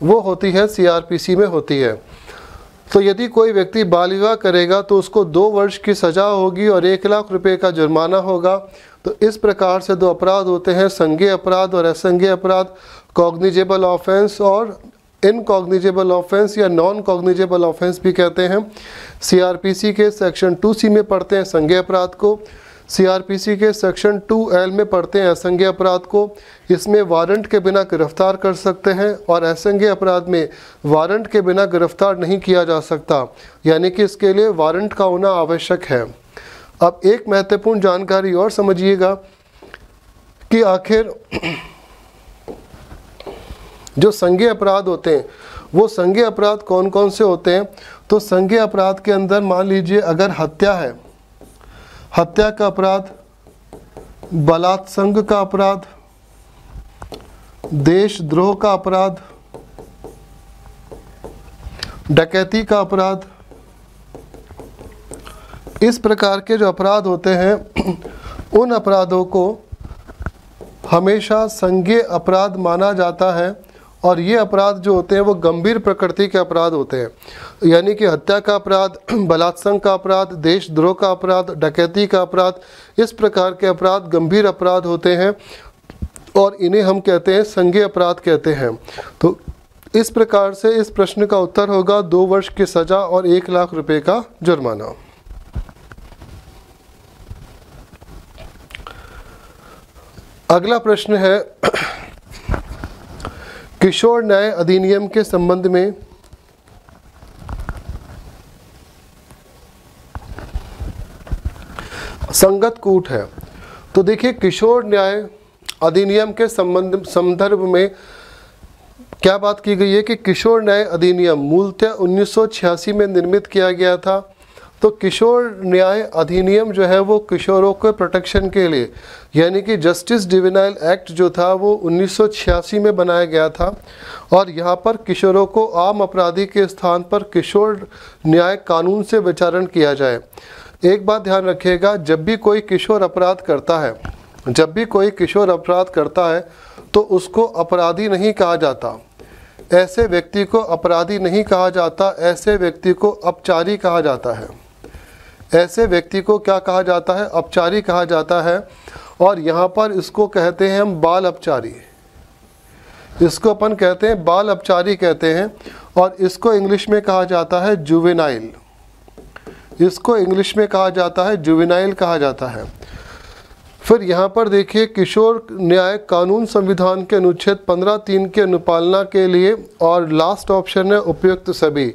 वो होती है CRPC में होती है। तो यदि कोई व्यक्ति बाल विवाह करेगा तो उसको 2 वर्ष की सज़ा होगी और 1 लाख रुपए का जुर्माना होगा। तो इस प्रकार से 2 अपराध होते हैं, संज्ञेय अपराध और असंज्ञेय अपराध, कॉग्निजेबल ऑफेंस और इनकॉग्निजेबल ऑफेंस या नॉन कॉग्निजेबल ऑफेंस भी कहते हैं। CRPC के सेक्शन 2C में पढ़ते हैं संज्ञेय अपराध को। सीआरपीसी के सेक्शन 2L में पढ़ते हैं असंज्ञेय अपराध को। इसमें वारंट के बिना गिरफ्तार कर सकते हैं और असंज्ञेय अपराध में वारंट के बिना गिरफ्तार नहीं किया जा सकता, यानी कि इसके लिए वारंट का होना आवश्यक है। अब एक महत्वपूर्ण जानकारी और समझिएगा कि आखिर जो संज्ञेय अपराध होते हैं वो संज्ञेय अपराध कौन कौन से होते हैं। तो संज्ञेय अपराध के अंदर मान लीजिए अगर हत्या है, हत्या का अपराध, बलात्संग का अपराध, देशद्रोह का अपराध, डकैती का अपराध, इस प्रकार के जो अपराध होते हैं उन अपराधों को हमेशा संज्ञेय अपराध माना जाता है। और ये अपराध जो होते हैं वो गंभीर प्रकृति के अपराध होते हैं, यानी कि हत्या का अपराध, बलात्संग का अपराध, देशद्रोह का अपराध, डकैती का अपराध, इस प्रकार के अपराध गंभीर अपराध होते हैं और इन्हें हम कहते हैं संज्ञेय अपराध कहते हैं। तो इस प्रकार से इस प्रश्न का उत्तर होगा 2 वर्ष की सजा और 1 लाख रुपए का जुर्माना। अगला प्रश्न है किशोर न्याय अधिनियम के संबंध में संगत कूट है। तो देखिए किशोर न्याय अधिनियम के संदर्भ में क्या बात की गई है कि किशोर न्याय अधिनियम मूलतः 1986 में निर्मित किया गया था। तो किशोर न्याय अधिनियम जो है वो किशोरों के प्रोटेक्शन के लिए, यानी कि जस्टिस जुवेनाइल एक्ट जो था वो 1986 में बनाया गया था और यहाँ पर किशोरों को आम अपराधी के स्थान पर किशोर न्याय कानून से विचारण किया जाए। एक बात ध्यान रखिएगा, जब भी कोई किशोर अपराध करता है तो उसको अपराधी नहीं कहा जाता, ऐसे व्यक्ति को अपराधी नहीं कहा जाता, ऐसे व्यक्ति को अपचारी कहा जाता है। ऐसे व्यक्ति को क्या कहा जाता है? अपचारी कहा जाता है। और यहाँ पर इसको कहते हैं हम बाल अपचारी, इसको अपन कहते हैं बाल अपचारी कहते हैं और इसको इंग्लिश में कहा जाता है जुवेनाइल, इसको इंग्लिश में कहा जाता है जुवेनाइल कहा जाता है। फिर यहाँ पर देखिए किशोर न्याय कानून संविधान के अनुच्छेद 15(3) की अनुपालना के लिए, और लास्ट ऑप्शन है उपयुक्त सभी।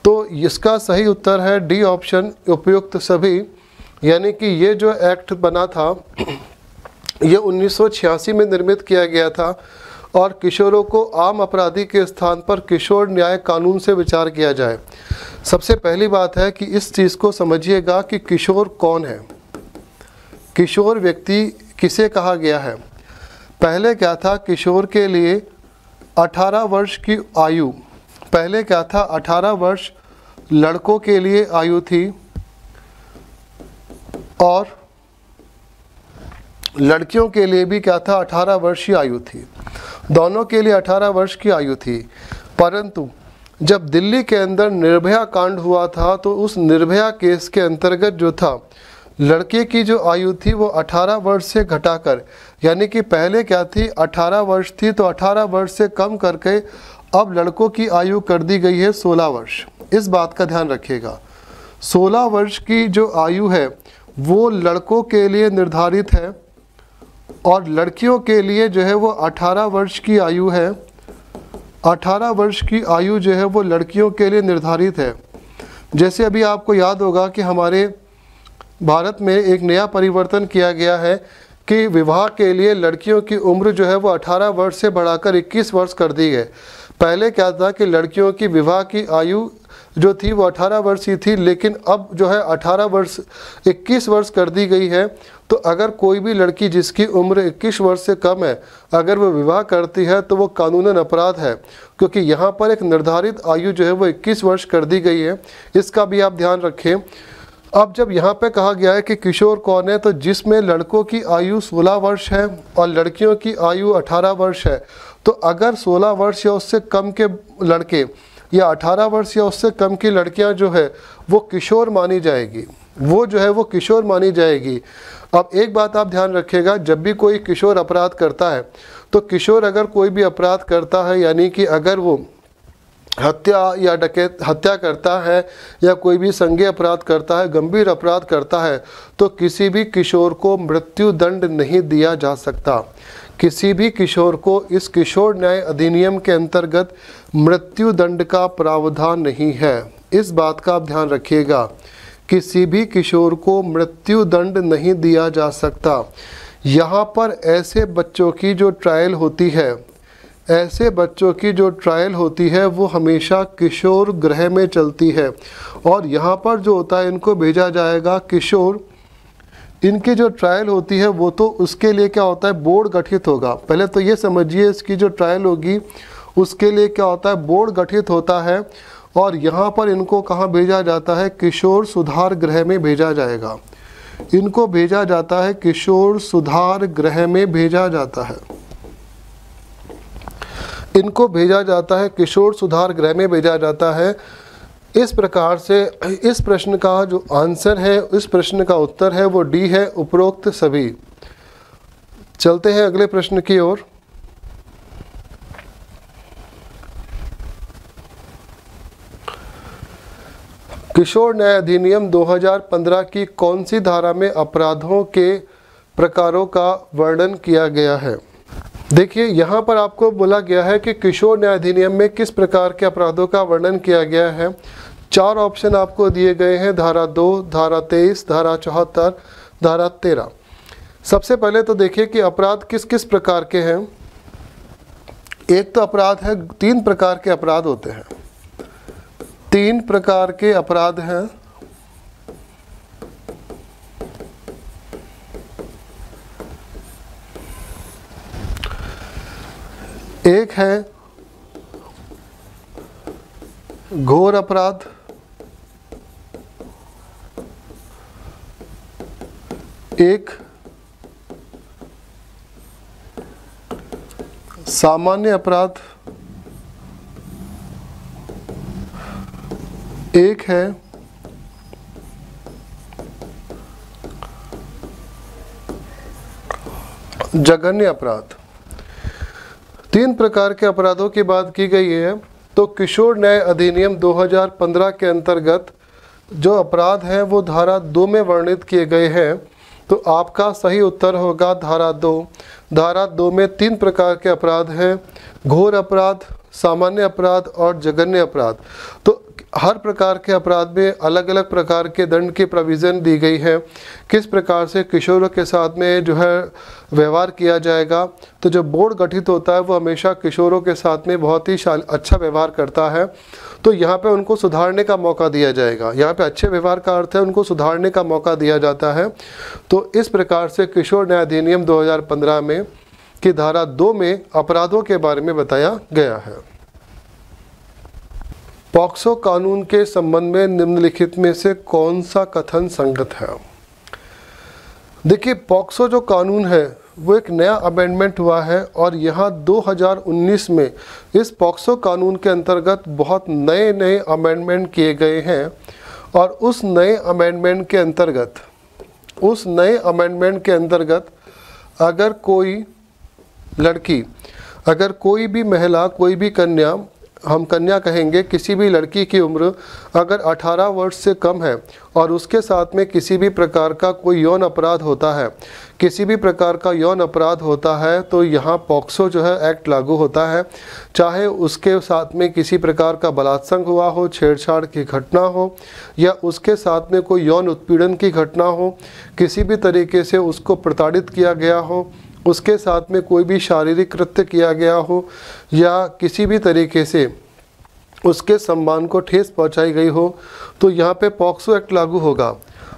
तो इसका सही उत्तर है डी ऑप्शन, उपयुक्त सभी। यानी कि ये जो एक्ट बना था ये 1986 में निर्मित किया गया था और किशोरों को आम अपराधी के स्थान पर किशोर न्याय कानून से विचार किया जाए। सबसे पहली बात है कि इस चीज़ को समझिएगा कि किशोर कौन है, किशोर व्यक्ति किसे कहा गया है। पहले क्या था, किशोर के लिए 18 वर्ष की आयु, पहले क्या था 18 वर्ष लड़कों के लिए आयु थी और लड़कियों के लिए भी क्या था 18 वर्ष की आयु थी, दोनों के लिए 18 वर्ष की आयु थी। परंतु जब दिल्ली के अंदर निर्भया कांड हुआ था तो उस निर्भया केस के अंतर्गत जो था लड़के की जो आयु थी वो 18 वर्ष से घटाकर, यानी कि पहले क्या थी 18 वर्ष थी तो 18 वर्ष से कम करके अब लड़कों की आयु कर दी गई है 16 वर्ष। इस बात का ध्यान रखिएगा, 16 वर्ष की जो आयु है वो लड़कों के लिए निर्धारित है और लड़कियों के लिए जो है वो 18 वर्ष की आयु है। 18 वर्ष की आयु जो है वो लड़कियों के लिए निर्धारित है। जैसे अभी आपको याद होगा कि हमारे भारत में एक नया परिवर्तन किया गया है कि विवाह के लिए लड़कियों की उम्र जो है वो 18 वर्ष से बढ़ाकर 21 वर्ष कर दी है। पहले क्या था कि लड़कियों की विवाह की आयु जो थी वो 18 वर्ष ही थी, लेकिन अब जो है 18 वर्ष 21 वर्ष कर दी गई है। तो अगर कोई भी लड़की जिसकी उम्र 21 वर्ष से कम है अगर वो विवाह करती है तो वो कानूनन अपराध है, क्योंकि यहाँ पर एक निर्धारित आयु जो है वो 21 वर्ष कर दी गई है। इसका भी आप ध्यान रखें। अब जब यहाँ पे कहा गया है कि किशोर कौन है, तो जिसमें लड़कों की आयु 16 वर्ष है और लड़कियों की आयु 18 वर्ष है, तो अगर 16 वर्ष या उससे कम के लड़के या 18 वर्ष या उससे कम की लड़कियां जो है वो किशोर मानी जाएगी, वो जो है वो किशोर मानी जाएगी। अब एक बात आप ध्यान रखिएगा, जब भी कोई किशोर अपराध करता है तो किशोर अगर कोई भी अपराध करता है, यानी कि अगर वो हत्या या हत्या करता है या कोई भी संज्ञेय अपराध करता है, गंभीर अपराध करता है, तो किसी भी किशोर को मृत्यु दंड नहीं दिया जा सकता। किसी भी किशोर को इस किशोर न्याय अधिनियम के अंतर्गत मृत्यु दंड का प्रावधान नहीं है। इस बात का आप ध्यान रखिएगा, किसी भी किशोर को मृत्यु दंड नहीं दिया जा सकता। यहाँ पर ऐसे बच्चों की जो ट्रायल होती है, ऐसे बच्चों की जो ट्रायल होती है वो हमेशा किशोर गृह में चलती है। और यहाँ पर जो होता है इनको भेजा जाएगा किशोर, इनकी जो ट्रायल होती है वो तो उसके लिए क्या होता है, बोर्ड गठित होगा। पहले तो ये समझिए इसकी जो ट्रायल होगी उसके लिए क्या होता है, बोर्ड गठित होता है। और यहाँ पर इनको कहाँ भेजा जाता है, किशोर सुधार गृह में भेजा जाएगा। इनको भेजा जाता है किशोर सुधार गृह में भेजा जाता है, इनको भेजा जाता है किशोर सुधार गृह में भेजा जाता है। इस प्रकार से इस प्रश्न का जो आंसर है, इस प्रश्न का उत्तर है वो डी है, उपरोक्त सभी। चलते हैं अगले प्रश्न की ओर। किशोर न्याय अधिनियम 2015 की कौन सी धारा में अपराधों के प्रकारों का वर्णन किया गया है? देखिए यहाँ पर आपको बोला गया है कि किशोर न्याय अधिनियम में किस प्रकार के अपराधों का वर्णन किया गया है। 4 ऑप्शन आपको दिए गए हैं, धारा 2, धारा 23, धारा 74, धारा 13। सबसे पहले तो देखिए कि अपराध किस किस प्रकार के हैं। एक तो अपराध है, 3 प्रकार के अपराध होते हैं, 3 प्रकार के अपराध हैं। एक है घोर अपराध, एक सामान्य अपराध, एक है जघन्य अपराध। 3 प्रकार के अपराधों की बात की गई है। तो किशोर न्याय अधिनियम 2015 के अंतर्गत जो अपराध हैं वो धारा 2 में वर्णित किए गए हैं। तो आपका सही उत्तर होगा धारा 2। धारा 2 में 3 प्रकार के अपराध हैं, घोर अपराध, सामान्य अपराध और जघन्य अपराध। तो हर प्रकार के अपराध में अलग अलग प्रकार के दंड की प्रोविज़न दी गई है, किस प्रकार से किशोरों के साथ में जो है व्यवहार किया जाएगा। तो जो बोर्ड गठित होता है वो हमेशा किशोरों के साथ में बहुत ही अच्छा व्यवहार करता है। तो यहाँ पे उनको सुधारने का मौका दिया जाएगा। यहाँ पे अच्छे व्यवहार का अर्थ है उनको सुधारने का मौका दिया जाता है। तो इस प्रकार से किशोर न्याय अधिनियम 2015 में की धारा 2 में अपराधों के बारे में बताया गया है। पॉक्सो कानून के संबंध में निम्नलिखित में से कौन सा कथन संगत है? देखिए, पॉक्सो जो कानून है वो एक नया अमेंडमेंट हुआ है और यहाँ 2019 में इस पॉक्सो कानून के अंतर्गत बहुत नए नए अमेंडमेंट किए गए हैं। और उस नए अमेंडमेंट के अंतर्गत अगर कोई लड़की, अगर कोई भी महिला, कोई भी कन्या, हम कन्या कहेंगे, किसी भी लड़की की उम्र अगर 18 वर्ष से कम है और उसके साथ में किसी भी प्रकार का कोई यौन अपराध होता है, किसी भी प्रकार का यौन अपराध होता है, तो यहाँ पॉक्सो जो है एक्ट लागू होता है। चाहे उसके साथ में किसी प्रकार का बलात्संग हुआ हो, छेड़छाड़ की घटना हो, या उसके साथ में कोई यौन उत्पीड़न की घटना हो, किसी भी तरीके से उसको प्रताड़ित किया गया हो, उसके साथ में कोई भी शारीरिक कृत्य किया गया हो, या किसी भी तरीके से उसके सम्मान को ठेस पहुंचाई गई हो, तो यहाँ पे पॉक्सो एक्ट लागू होगा।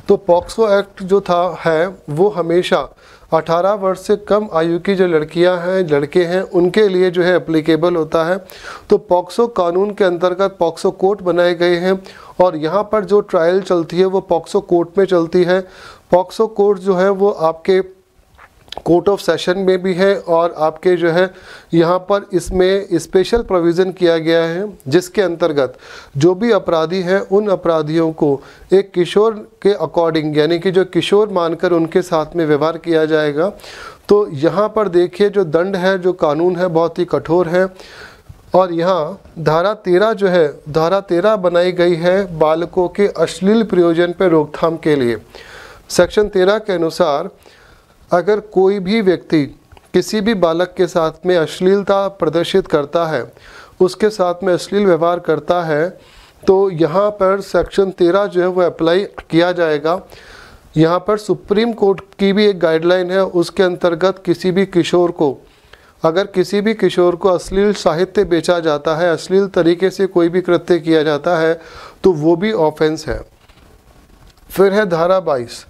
तो पॉक्सो एक्ट जो है वो हमेशा 18 वर्ष से कम आयु की जो लड़कियां हैं, लड़के हैं, उनके लिए जो है एप्लीकेबल होता है। तो पॉक्सो कानून के अंतर्गत पॉक्सो कोर्ट बनाए गए हैं और यहाँ पर जो ट्रायल चलती है वो पॉक्सो कोर्ट में चलती है। पॉक्सो कोर्ट जो है वो आपके कोर्ट ऑफ सेशन में भी है और आपके जो है यहाँ पर इसमें स्पेशल प्रोविज़न किया गया है, जिसके अंतर्गत जो भी अपराधी हैं उन अपराधियों को एक किशोर के अकॉर्डिंग, यानी कि जो किशोर मानकर उनके साथ में व्यवहार किया जाएगा। तो यहाँ पर देखिए जो दंड है, जो कानून है, बहुत ही कठोर है। और यहाँ धारा 13 जो है, धारा 13 बनाई गई है बालकों के अश्लील प्रयोजन पर रोकथाम के लिए। सेक्शन 13 के अनुसार अगर कोई भी व्यक्ति किसी भी बालक के साथ में अश्लीलता प्रदर्शित करता है, उसके साथ में अश्लील व्यवहार करता है, तो यहाँ पर सेक्शन 13 जो है वो अप्लाई किया जाएगा। यहाँ पर सुप्रीम कोर्ट की भी एक गाइडलाइन है, उसके अंतर्गत किसी भी किशोर को, अगर किसी भी किशोर को अश्लील साहित्य बेचा जाता है, अश्लील तरीके से कोई भी कृत्य किया जाता है, तो वो भी ऑफेंस है। फिर है धारा 22।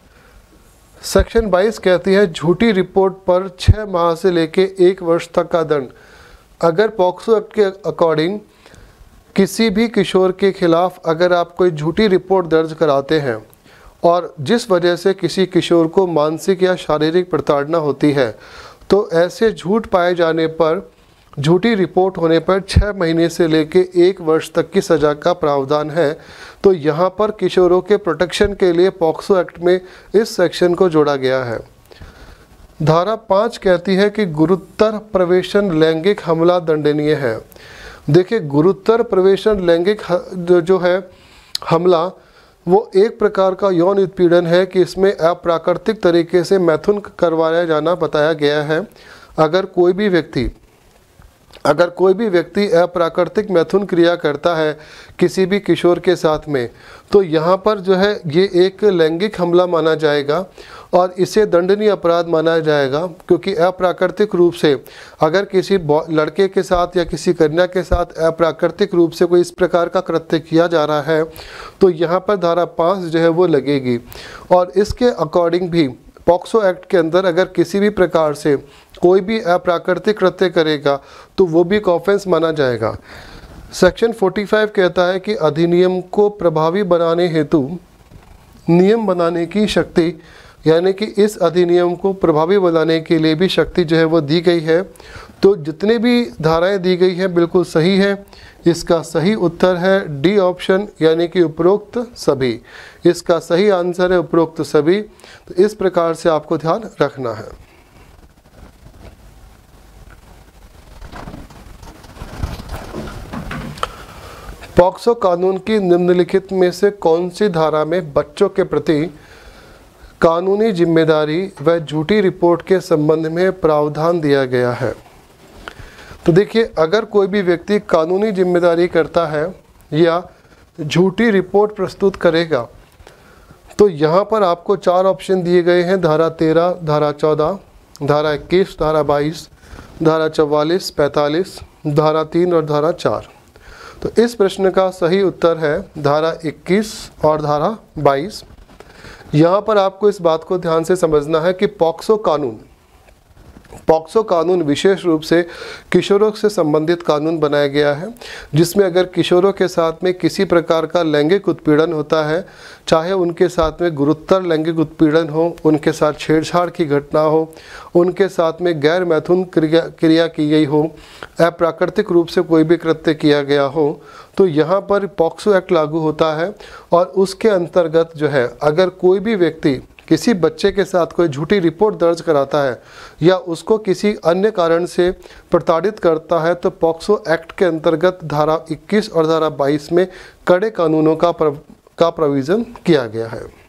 सेक्शन 22 कहती है झूठी रिपोर्ट पर 6 माह से लेके 1 वर्ष तक का दंड। अगर पॉक्सो एक्ट के अकॉर्डिंग किसी भी किशोर के खिलाफ अगर आप कोई झूठी रिपोर्ट दर्ज कराते हैं और जिस वजह से किसी किशोर को मानसिक या शारीरिक प्रताड़ना होती है, तो ऐसे झूठ पाए जाने पर, झूठी रिपोर्ट होने पर 6 महीने से लेके 1 वर्ष तक की सज़ा का प्रावधान है। तो यहाँ पर किशोरों के प्रोटेक्शन के लिए पॉक्सो एक्ट में इस सेक्शन को जोड़ा गया है। धारा 5 कहती है कि गुरुतर प्रवेशन लैंगिक हमला दंडनीय है। देखिए, गुरुतर प्रवेशन लैंगिक जो है हमला, वो एक प्रकार का यौन उत्पीड़न है कि इसमें अप्राकृतिक तरीके से मैथुन करवाया जाना बताया गया है। अगर कोई भी व्यक्ति अप्राकृतिक मैथुन क्रिया करता है किसी भी किशोर के साथ में, तो यहाँ पर जो है ये एक लैंगिक हमला माना जाएगा और इसे दंडनीय अपराध माना जाएगा, क्योंकि अप्राकृतिक रूप से अगर किसी लड़के के साथ या किसी कन्या के साथ अप्राकृतिक रूप से कोई इस प्रकार का कृत्य किया जा रहा है, तो यहाँ पर धारा 5 जो है वो लगेगी। और इसके अकॉर्डिंग भी पॉक्सो एक्ट के अंदर अगर किसी भी प्रकार से कोई भी अप्राकृतिक कृत्य करेगा तो वो भी एक ऑफेंस माना जाएगा। सेक्शन 45 कहता है कि अधिनियम को प्रभावी बनाने हेतु नियम बनाने की शक्ति, यानी कि इस अधिनियम को प्रभावी बनाने के लिए भी शक्ति जो है वो दी गई है। तो जितने भी धाराएं दी गई हैं बिल्कुल सही है। इसका सही उत्तर है डी ऑप्शन, यानी कि उपरोक्त सभी। इसका सही आंसर है उपरोक्त सभी। तो इस प्रकार से आपको ध्यान रखना है। पॉक्सो कानून की निम्नलिखित में से कौन सी धारा में बच्चों के प्रति कानूनी जिम्मेदारी व झूठी रिपोर्ट के संबंध में प्रावधान दिया गया है? तो देखिए, अगर कोई भी व्यक्ति कानूनी जिम्मेदारी करता है या झूठी रिपोर्ट प्रस्तुत करेगा, तो यहाँ पर आपको 4 ऑप्शन दिए गए हैं। धारा 13, धारा 14, धारा 21, धारा 22, धारा 44, 45, धारा 3 और धारा 4। तो इस प्रश्न का सही उत्तर है धारा 21 और धारा 22। यहाँ पर आपको इस बात को ध्यान से समझना है कि पॉक्सो कानून विशेष रूप से किशोरों से संबंधित कानून बनाया गया है, जिसमें अगर किशोरों के साथ में किसी प्रकार का लैंगिक उत्पीड़न होता है, चाहे उनके साथ में गुरुतर लैंगिक उत्पीड़न हो, उनके साथ छेड़छाड़ की घटना हो, उनके साथ में गैर मैथुन क्रिया की गई हो, अप्राकृतिक रूप से कोई भी कृत्य किया गया हो, तो यहाँ पर पॉक्सो एक्ट लागू होता है। और उसके अंतर्गत जो है, अगर कोई भी व्यक्ति किसी बच्चे के साथ कोई झूठी रिपोर्ट दर्ज कराता है या उसको किसी अन्य कारण से प्रताड़ित करता है, तो पॉक्सो एक्ट के अंतर्गत धारा 21 और धारा 22 में कड़े कानूनों का प्रोविज़न किया गया है।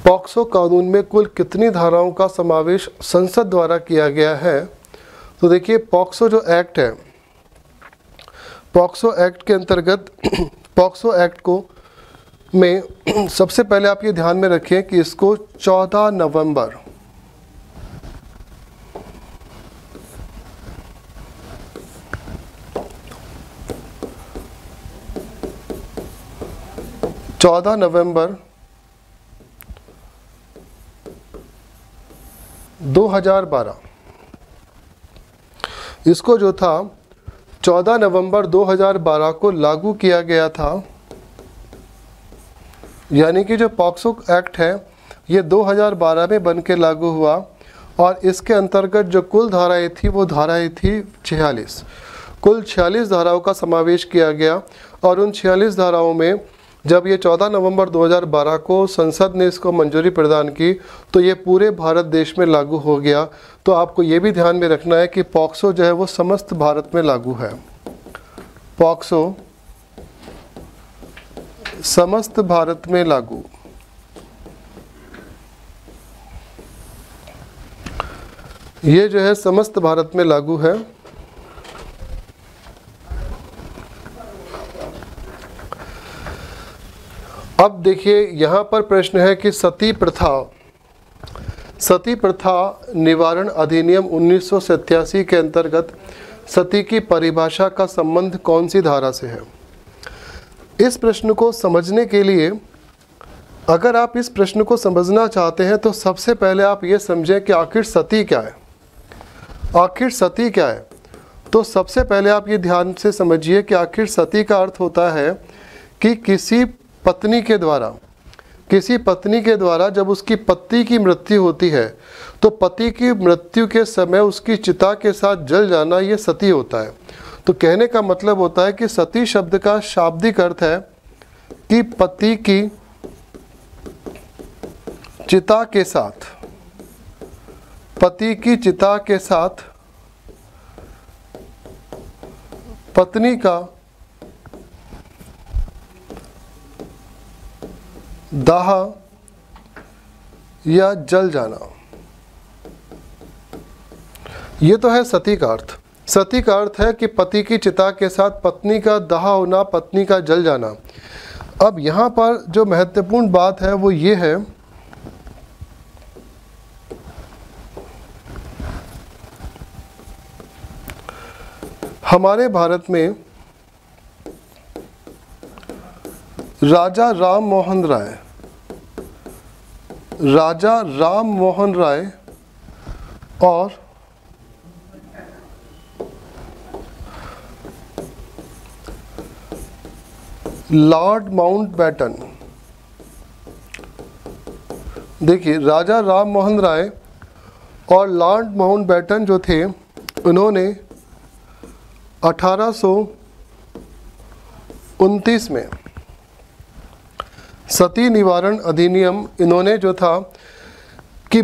पॉक्सो कानून में कुल कितनी धाराओं का समावेश संसद द्वारा किया गया है? तो देखिए, पॉक्सो जो एक्ट है, पॉक्सो एक्ट के अंतर्गत पॉक्सो एक्ट को में सबसे पहले आप ये ध्यान में रखें कि इसको 14 नवंबर 2012 इसको जो था 14 नवंबर 2012 को लागू किया गया था। यानी कि जो पॉक्सो एक्ट है ये 2012 में बन के लागू हुआ और इसके अंतर्गत जो कुल धाराएं थी वो धाराएं थी 46। कुल 46 धाराओं का समावेश किया गया और उन 46 धाराओं में जब ये 14 नवंबर 2012 को संसद ने इसको मंजूरी प्रदान की तो ये पूरे भारत देश में लागू हो गया। तो आपको ये भी ध्यान में रखना है कि पॉक्सो जो है वो समस्त भारत में लागू है। पॉक्सो समस्त भारत में लागू। ये जो है समस्त भारत में लागू है। अब देखिए यहाँ पर प्रश्न है कि सती प्रथा निवारण अधिनियम 1987 के अंतर्गत सती की परिभाषा का संबंध कौन सी धारा से है। इस प्रश्न को समझने के लिए, अगर आप इस प्रश्न को समझना चाहते हैं तो सबसे पहले आप ये समझें कि आखिर सती क्या है। आखिर सती क्या है? तो सबसे पहले आप ये ध्यान से समझिए कि आखिर सती का अर्थ होता है कि किसी पत्नी के द्वारा जब उसकी पति की मृत्यु होती है तो पति की मृत्यु के समय उसकी चिता के साथ जल जाना, ये सती होता है। तो कहने का मतलब होता है कि सती शब्द का शाब्दिक अर्थ है कि पति की चिता के साथ, पत्नी का दाह या जल जाना, ये तो है सती का अर्थ। सती का अर्थ है कि पति की चिता के साथ पत्नी का दाह होना, पत्नी का जल जाना। अब यहाँ पर जो महत्वपूर्ण बात है वो ये है हमारे भारत में राजा राम मोहन राय और लॉर्ड माउंटबेटन, देखिए राजा राम मोहन राय और लॉर्ड माउंटबेटन जो थे, उन्होंने 1829 में सती निवारण अधिनियम, इन्होंने जो था कि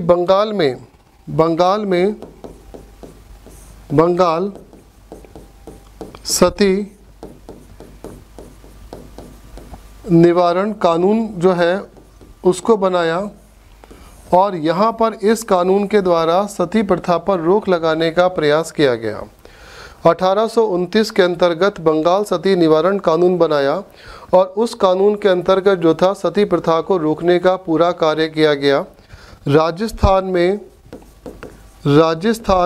बंगाल सती निवारण कानून जो है उसको बनाया और यहाँ पर इस कानून के द्वारा सती प्रथा पर रोक लगाने का प्रयास किया गया। 1829 के अंतर्गत बंगाल सती निवारण कानून बनाया और उस कानून के अंतर्गत जो था सती प्रथा को रोकने का पूरा कार्य किया गया। राजस्थान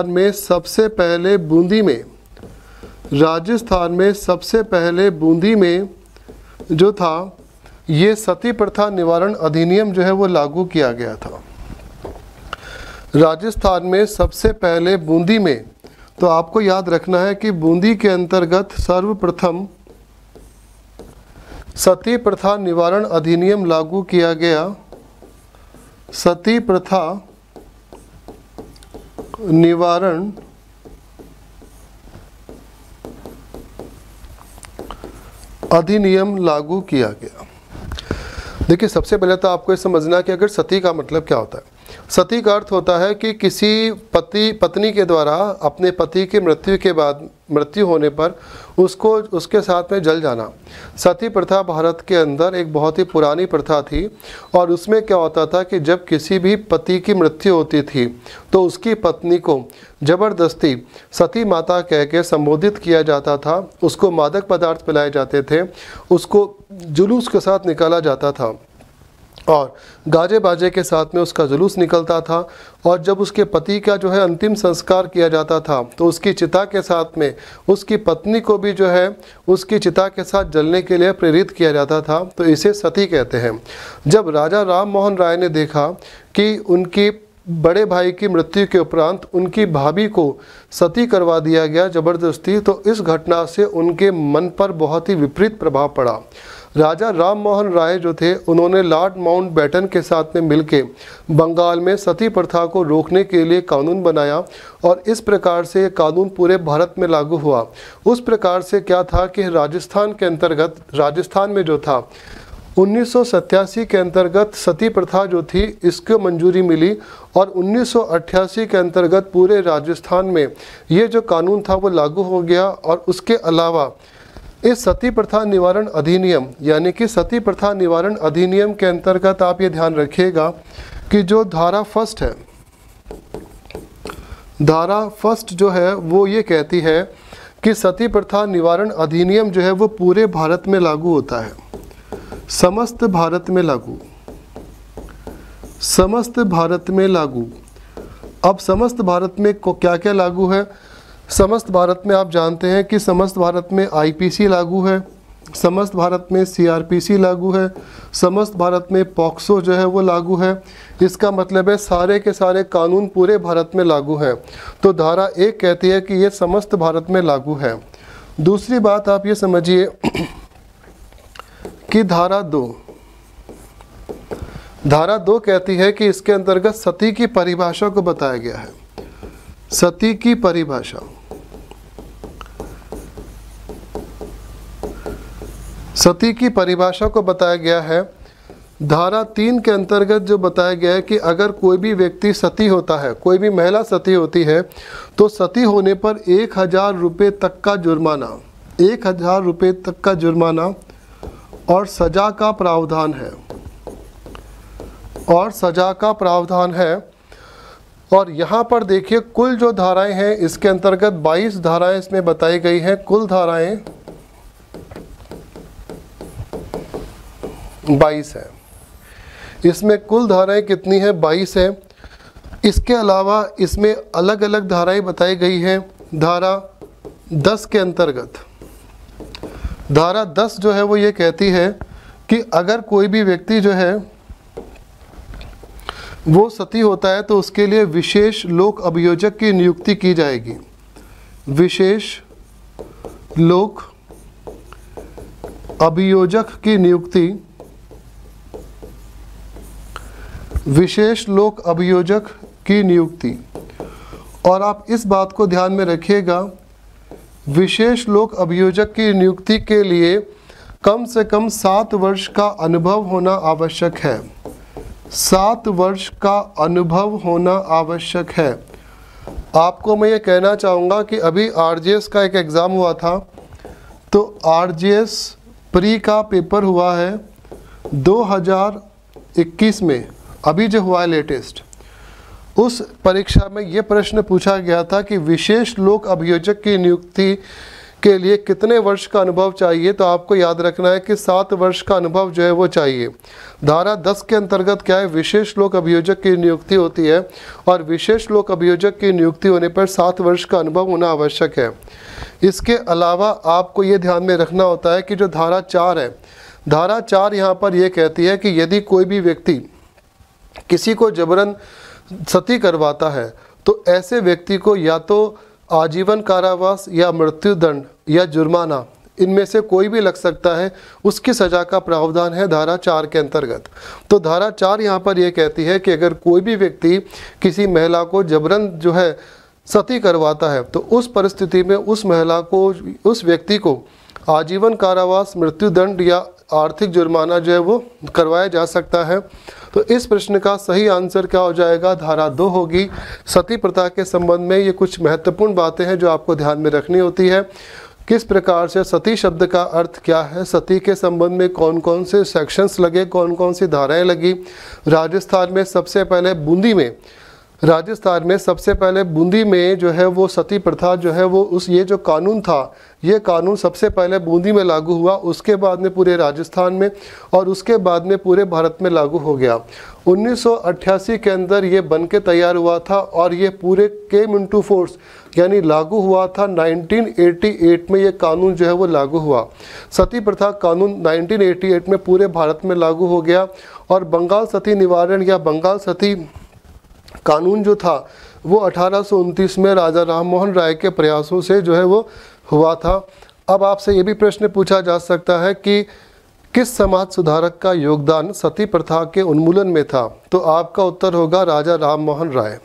में सबसे पहले बूंदी में जो था ये सती प्रथा निवारण अधिनियम जो है वो लागू किया गया था। राजस्थान में सबसे पहले बूंदी में, तो आपको याद रखना है कि बूंदी के अंतर्गत सर्वप्रथम सती प्रथा निवारण अधिनियम लागू किया गया। सती प्रथा निवारण अधिनियम लागू किया गया। देखिए सबसे पहले तो आपको ये समझना कि अगर सती का मतलब क्या होता है। सती का अर्थ होता है कि किसी पत्नी के द्वारा अपने पति की मृत्यु होने पर उसके साथ में जल जाना। सती प्रथा भारत के अंदर एक बहुत ही पुरानी प्रथा थी और उसमें क्या होता था कि जब किसी भी पति की मृत्यु होती थी तो उसकी पत्नी को जबरदस्ती सती माता कह के संबोधित किया जाता था, उसको मादक पदार्थ पिलाए जाते थे, उसको जुलूस के साथ निकाला जाता था और गाजे बाजे के साथ में उसका जुलूस निकलता था। और जब उसके पति का जो है अंतिम संस्कार किया जाता था तो उसकी चिता के साथ में उसकी पत्नी को भी जो है उसकी चिता के साथ जलने के लिए प्रेरित किया जाता था। तो इसे सती कहते हैं। जब राजा राम मोहन राय ने देखा कि उनकी बड़े भाई की मृत्यु के उपरांत उनकी भाभी को सती करवा दिया गया जबरदस्ती, तो इस घटना से उनके मन पर बहुत ही विपरीत प्रभाव पड़ा। राजा राम मोहन राय जो थे उन्होंने लॉर्ड माउंटबेटन के साथ में मिलके बंगाल में सती प्रथा को रोकने के लिए कानून बनाया और इस प्रकार से ये कानून पूरे भारत में लागू हुआ। उस प्रकार से क्या था कि राजस्थान के अंतर्गत, राजस्थान में जो था 1987 के अंतर्गत सती प्रथा जो थी इसको मंजूरी मिली और 1988 के अंतर्गत पूरे राजस्थान में ये जो कानून था वो लागू हो गया। और उसके अलावा इस सती प्रथा निवारण अधिनियम यानी कि सती प्रथा निवारण अधिनियम के अंतर्गत आप ये ध्यान रखिएगा कि जो धारा फर्स्ट है, धारा फर्स्ट जो है वो ये कहती है कि सती प्रथा निवारण अधिनियम जो है वो पूरे भारत में लागू होता है, समस्त भारत में लागू, समस्त भारत में लागू। अब समस्त भारत में को क्या क्या लागू है? समस्त भारत में आप जानते हैं कि समस्त भारत में आईपीसी लागू है, समस्त भारत में सीआरपीसी लागू है, समस्त भारत में पॉक्सो जो है वो लागू है। इसका मतलब है सारे के सारे कानून पूरे भारत में लागू हैं। तो धारा 1 कहती है कि ये समस्त भारत में लागू है। दूसरी बात आप ये समझिए कि धारा 2 कहती है कि इसके अंतर्गत सती की परिभाषा को बताया गया है। सती की परिभाषा, सती की परिभाषा को बताया गया है। धारा 3 के अंतर्गत जो बताया गया है कि अगर कोई भी व्यक्ति सती होता है, कोई भी महिला सती होती है, तो सती होने पर 1000 रुपये तक का जुर्माना, 1000 रुपये तक का जुर्माना और सजा का प्रावधान है, और सजा का प्रावधान है। और यहाँ पर देखिए कुल जो धाराएं हैं इसके अंतर्गत 22 धाराएं इसमें बताई गई हैं। कुल धाराएं 22 है। इसमें कुल धाराएं कितनी है? 22 है। इसके अलावा इसमें अलग अलग धाराएं बताई गई हैं। धारा 10 के अंतर्गत, धारा 10 जो है वो ये कहती है कि अगर कोई भी व्यक्ति जो है वो सती होता है तो उसके लिए विशेष लोक अभियोजक की नियुक्ति की जाएगी। विशेष लोक अभियोजक की नियुक्ति, विशेष लोक अभियोजक की नियुक्ति। और आप इस बात को ध्यान में रखिएगा, विशेष लोक अभियोजक की नियुक्ति के लिए कम से कम 7 वर्ष का अनुभव होना आवश्यक है। 7 वर्ष का अनुभव होना आवश्यक है। आपको मैं ये कहना चाहूँगा कि अभी आरजीएस का एक एग्ज़ाम हुआ था, तो आरजीएस प्री का पेपर हुआ है 2021 में, अभी जो हुआ है लेटेस्ट। उस परीक्षा में ये प्रश्न पूछा गया था कि विशेष लोक अभियोजक की नियुक्ति के लिए कितने वर्ष का अनुभव चाहिए। तो आपको याद रखना है कि 7 वर्ष का अनुभव जो है वो चाहिए। धारा 10 के अंतर्गत क्या है? विशेष लोक अभियोजक की नियुक्ति होती है और विशेष लोक अभियोजक की नियुक्ति होने पर 7 वर्ष का अनुभव होना आवश्यक है। इसके अलावा आपको ये ध्यान में रखना होता है कि जो धारा 4 है, धारा 4 यहाँ पर यह कहती है कि यदि कोई भी व्यक्ति किसी को जबरन सती करवाता है तो ऐसे व्यक्ति को या तो आजीवन कारावास या मृत्युदंड या जुर्माना, इनमें से कोई भी लग सकता है, उसकी सज़ा का प्रावधान है धारा 4 के अंतर्गत। तो धारा 4 यहाँ पर यह कहती है कि अगर कोई भी व्यक्ति किसी महिला को जबरन जो है सती करवाता है तो उस परिस्थिति में उस महिला को, उस व्यक्ति को आजीवन कारावास, मृत्युदंड या आर्थिक जुर्माना जो है वो करवाया जा सकता है। तो इस प्रश्न का सही आंसर क्या हो जाएगा? धारा 2 होगी। सती प्रथा के संबंध में ये कुछ महत्वपूर्ण बातें हैं जो आपको ध्यान में रखनी होती है। किस प्रकार से सती शब्द का अर्थ क्या है, सती के संबंध में कौन कौन से सेक्शंस लगे, कौन कौन सी धाराएं लगी। राजस्थान में सबसे पहले बूंदी में, राजस्थान में सबसे पहले बूंदी में जो है वो सती प्रथा जो है वो ये जो कानून था, ये कानून सबसे पहले बूंदी में लागू हुआ, उसके बाद में पूरे राजस्थान में और उसके बाद में पूरे भारत में लागू हो गया। 1988 के अंदर ये बन के तैयार हुआ था और ये पूरे केम इनटू फोर्स यानी लागू हुआ था 1988 में। ये कानून जो है वो लागू हुआ। सती प्रथा कानून 1988 में पूरे भारत में लागू हो गया और बंगाल सती निवारण या बंगाल सती कानून जो था वो 1829 में राजा राम मोहन राय के प्रयासों से जो है वो हुआ था। अब आपसे ये भी प्रश्न पूछा जा सकता है कि किस समाज सुधारक का योगदान सती प्रथा के उन्मूलन में था? तो आपका उत्तर होगा राजा राम मोहन राय।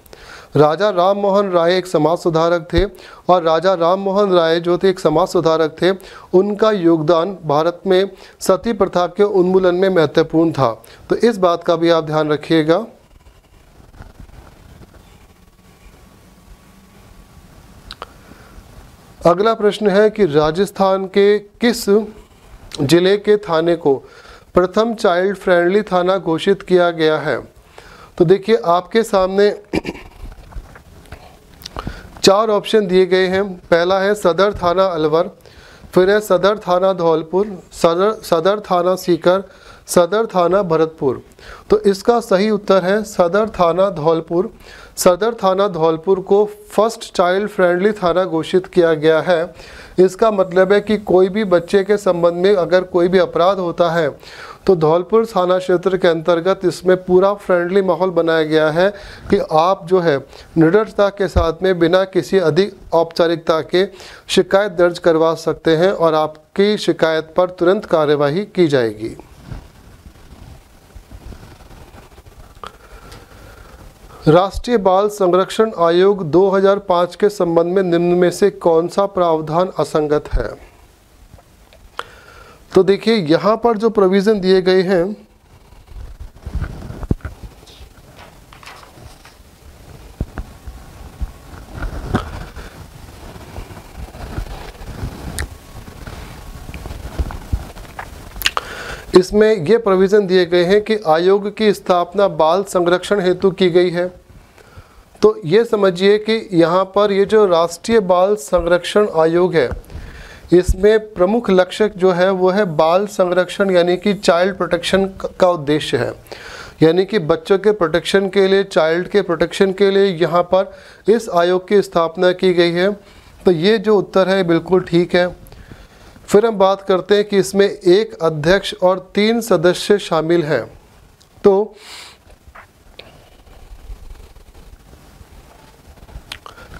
राजा राम मोहन राय एक समाज सुधारक थे और राजा राम मोहन राय जो थे एक समाज सुधारक थे, उनका योगदान भारत में सती प्रथा के उन्मूलन में महत्वपूर्ण था। तो इस बात का भी आप ध्यान रखिएगा। अगला प्रश्न है कि राजस्थान के किस जिले के थाने को प्रथम चाइल्ड फ्रेंडली थाना घोषित किया गया है? तो देखिए आपके सामने 4 ऑप्शन दिए गए हैं। पहला है सदर थाना अलवर, फिर है सदर थाना धौलपुर, सदर थाना सीकर, सदर थाना भरतपुर। तो इसका सही उत्तर है सदर थाना धौलपुर। सदर थाना धौलपुर को फर्स्ट चाइल्ड फ्रेंडली थाना घोषित किया गया है। इसका मतलब है कि कोई भी बच्चे के संबंध में अगर कोई भी अपराध होता है तो धौलपुर थाना क्षेत्र के अंतर्गत इसमें पूरा फ्रेंडली माहौल बनाया गया है कि आप जो है निडरता के साथ में बिना किसी अधिक औपचारिकता के शिकायत दर्ज करवा सकते हैं और आपकी शिकायत पर तुरंत कार्यवाही की जाएगी। राष्ट्रीय बाल संरक्षण आयोग 2005 के संबंध में निम्न में से कौन सा प्रावधान असंगत है? तो देखिए यहाँ पर जो प्रोविज़न दिए गए हैं इसमें ये प्रोविज़न दिए गए हैं कि आयोग की स्थापना बाल संरक्षण हेतु की गई है। तो ये समझिए कि यहाँ पर ये जो राष्ट्रीय बाल संरक्षण आयोग है इसमें प्रमुख लक्ष्य जो है वो है बाल संरक्षण यानी कि चाइल्ड प्रोटेक्शन का उद्देश्य है, यानी कि बच्चों के प्रोटेक्शन के लिए, चाइल्ड के प्रोटेक्शन के लिए यहाँ पर इस आयोग की स्थापना की गई है। तो ये जो उत्तर है बिल्कुल ठीक है। फिर हम बात करते हैं कि इसमें 1 अध्यक्ष और 3 सदस्य शामिल हैं। तो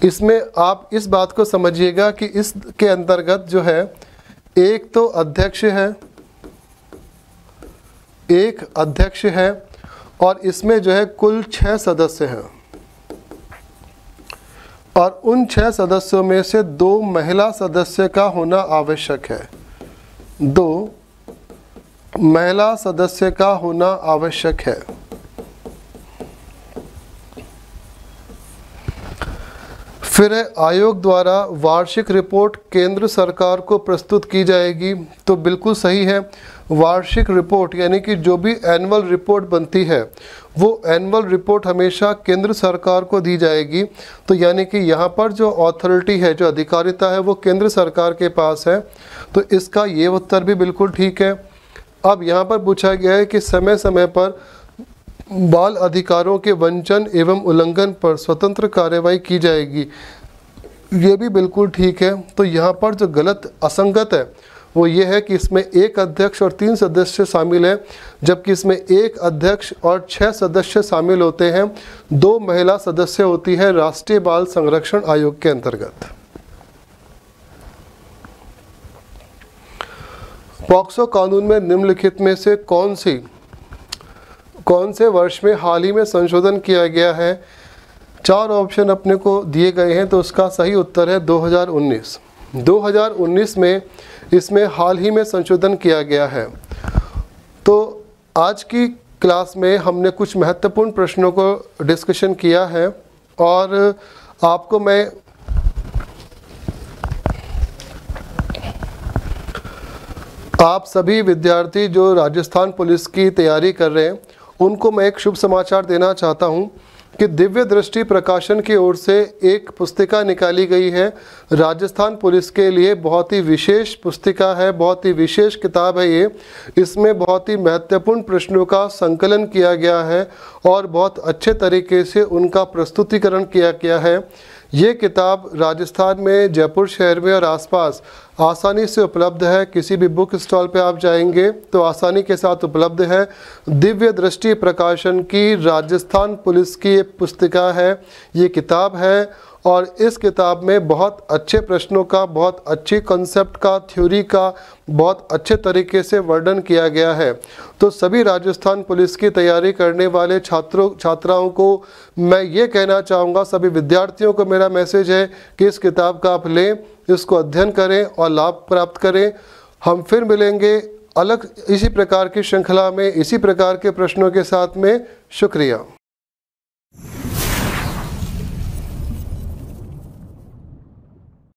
इसमें आप इस बात को समझिएगा कि इसके अंतर्गत जो है एक तो अध्यक्ष है, एक अध्यक्ष है और इसमें जो है कुल 6 सदस्य हैं और उन 6 सदस्यों में से 2 महिला सदस्य का होना आवश्यक है। 2 महिला सदस्य का होना आवश्यक है। फिर आयोग द्वारा वार्षिक रिपोर्ट केंद्र सरकार को प्रस्तुत की जाएगी। तो बिल्कुल सही है, वार्षिक रिपोर्ट यानी कि जो भी एनुअल रिपोर्ट बनती है वो एनुअल रिपोर्ट हमेशा केंद्र सरकार को दी जाएगी। तो यानी कि यहाँ पर जो अथॉरिटी है, जो अधिकारिता है वो केंद्र सरकार के पास है। तो इसका ये उत्तर भी बिल्कुल ठीक है। अब यहाँ पर पूछा गया है कि समय समय पर बाल अधिकारों के वंचन एवं उल्लंघन पर स्वतंत्र कार्रवाई की जाएगी, ये भी बिल्कुल ठीक है। तो यहाँ पर जो गलत असंगत है वो ये है कि इसमें 1 अध्यक्ष और 3 सदस्य शामिल हैं, जबकि इसमें 1 अध्यक्ष और 6 सदस्य शामिल होते हैं। 2 महिला सदस्य होती है राष्ट्रीय बाल संरक्षण आयोग के अंतर्गत। पॉक्सो कानून में निम्नलिखित में से कौन से वर्ष में हाल ही में संशोधन किया गया है? 4 ऑप्शन अपने को दिए गए हैं, तो उसका सही उत्तर है 2019। 2019 में इसमें हाल ही में संशोधन किया गया है। तो आज की क्लास में हमने कुछ महत्वपूर्ण प्रश्नों को डिस्कशन किया है और आपको मैं आप सभी विद्यार्थी जो राजस्थान पुलिस की तैयारी कर रहे हैं उनको मैं एक शुभ समाचार देना चाहता हूं कि दिव्य दृष्टि प्रकाशन की ओर से एक पुस्तिका निकाली गई है राजस्थान पुलिस के लिए। बहुत ही विशेष पुस्तिका है, बहुत ही विशेष किताब है ये। इसमें बहुत ही महत्वपूर्ण प्रश्नों का संकलन किया गया है और बहुत अच्छे तरीके से उनका प्रस्तुतिकरण किया गया है। ये किताब राजस्थान में जयपुर शहर में और आसपास आसानी से उपलब्ध है। किसी भी बुक स्टॉल पे आप जाएंगे तो आसानी के साथ उपलब्ध है। दिव्य दृष्टि प्रकाशन की राजस्थान पुलिस की ये पुस्तिका है, ये किताब है और इस किताब में बहुत अच्छे प्रश्नों का, बहुत अच्छी कॉन्सेप्ट का, थ्योरी का बहुत अच्छे तरीके से वर्णन किया गया है। तो सभी राजस्थान पुलिस की तैयारी करने वाले छात्राओं को मैं ये कहना चाहूँगा, सभी विद्यार्थियों को मेरा मैसेज है कि इस किताब का आप लें, इसको अध्ययन करें और लाभ प्राप्त करें। हम फिर मिलेंगे अलग इसी प्रकार की श्रृंखला में, इसी प्रकार के प्रश्नों के साथ में। शुक्रिया।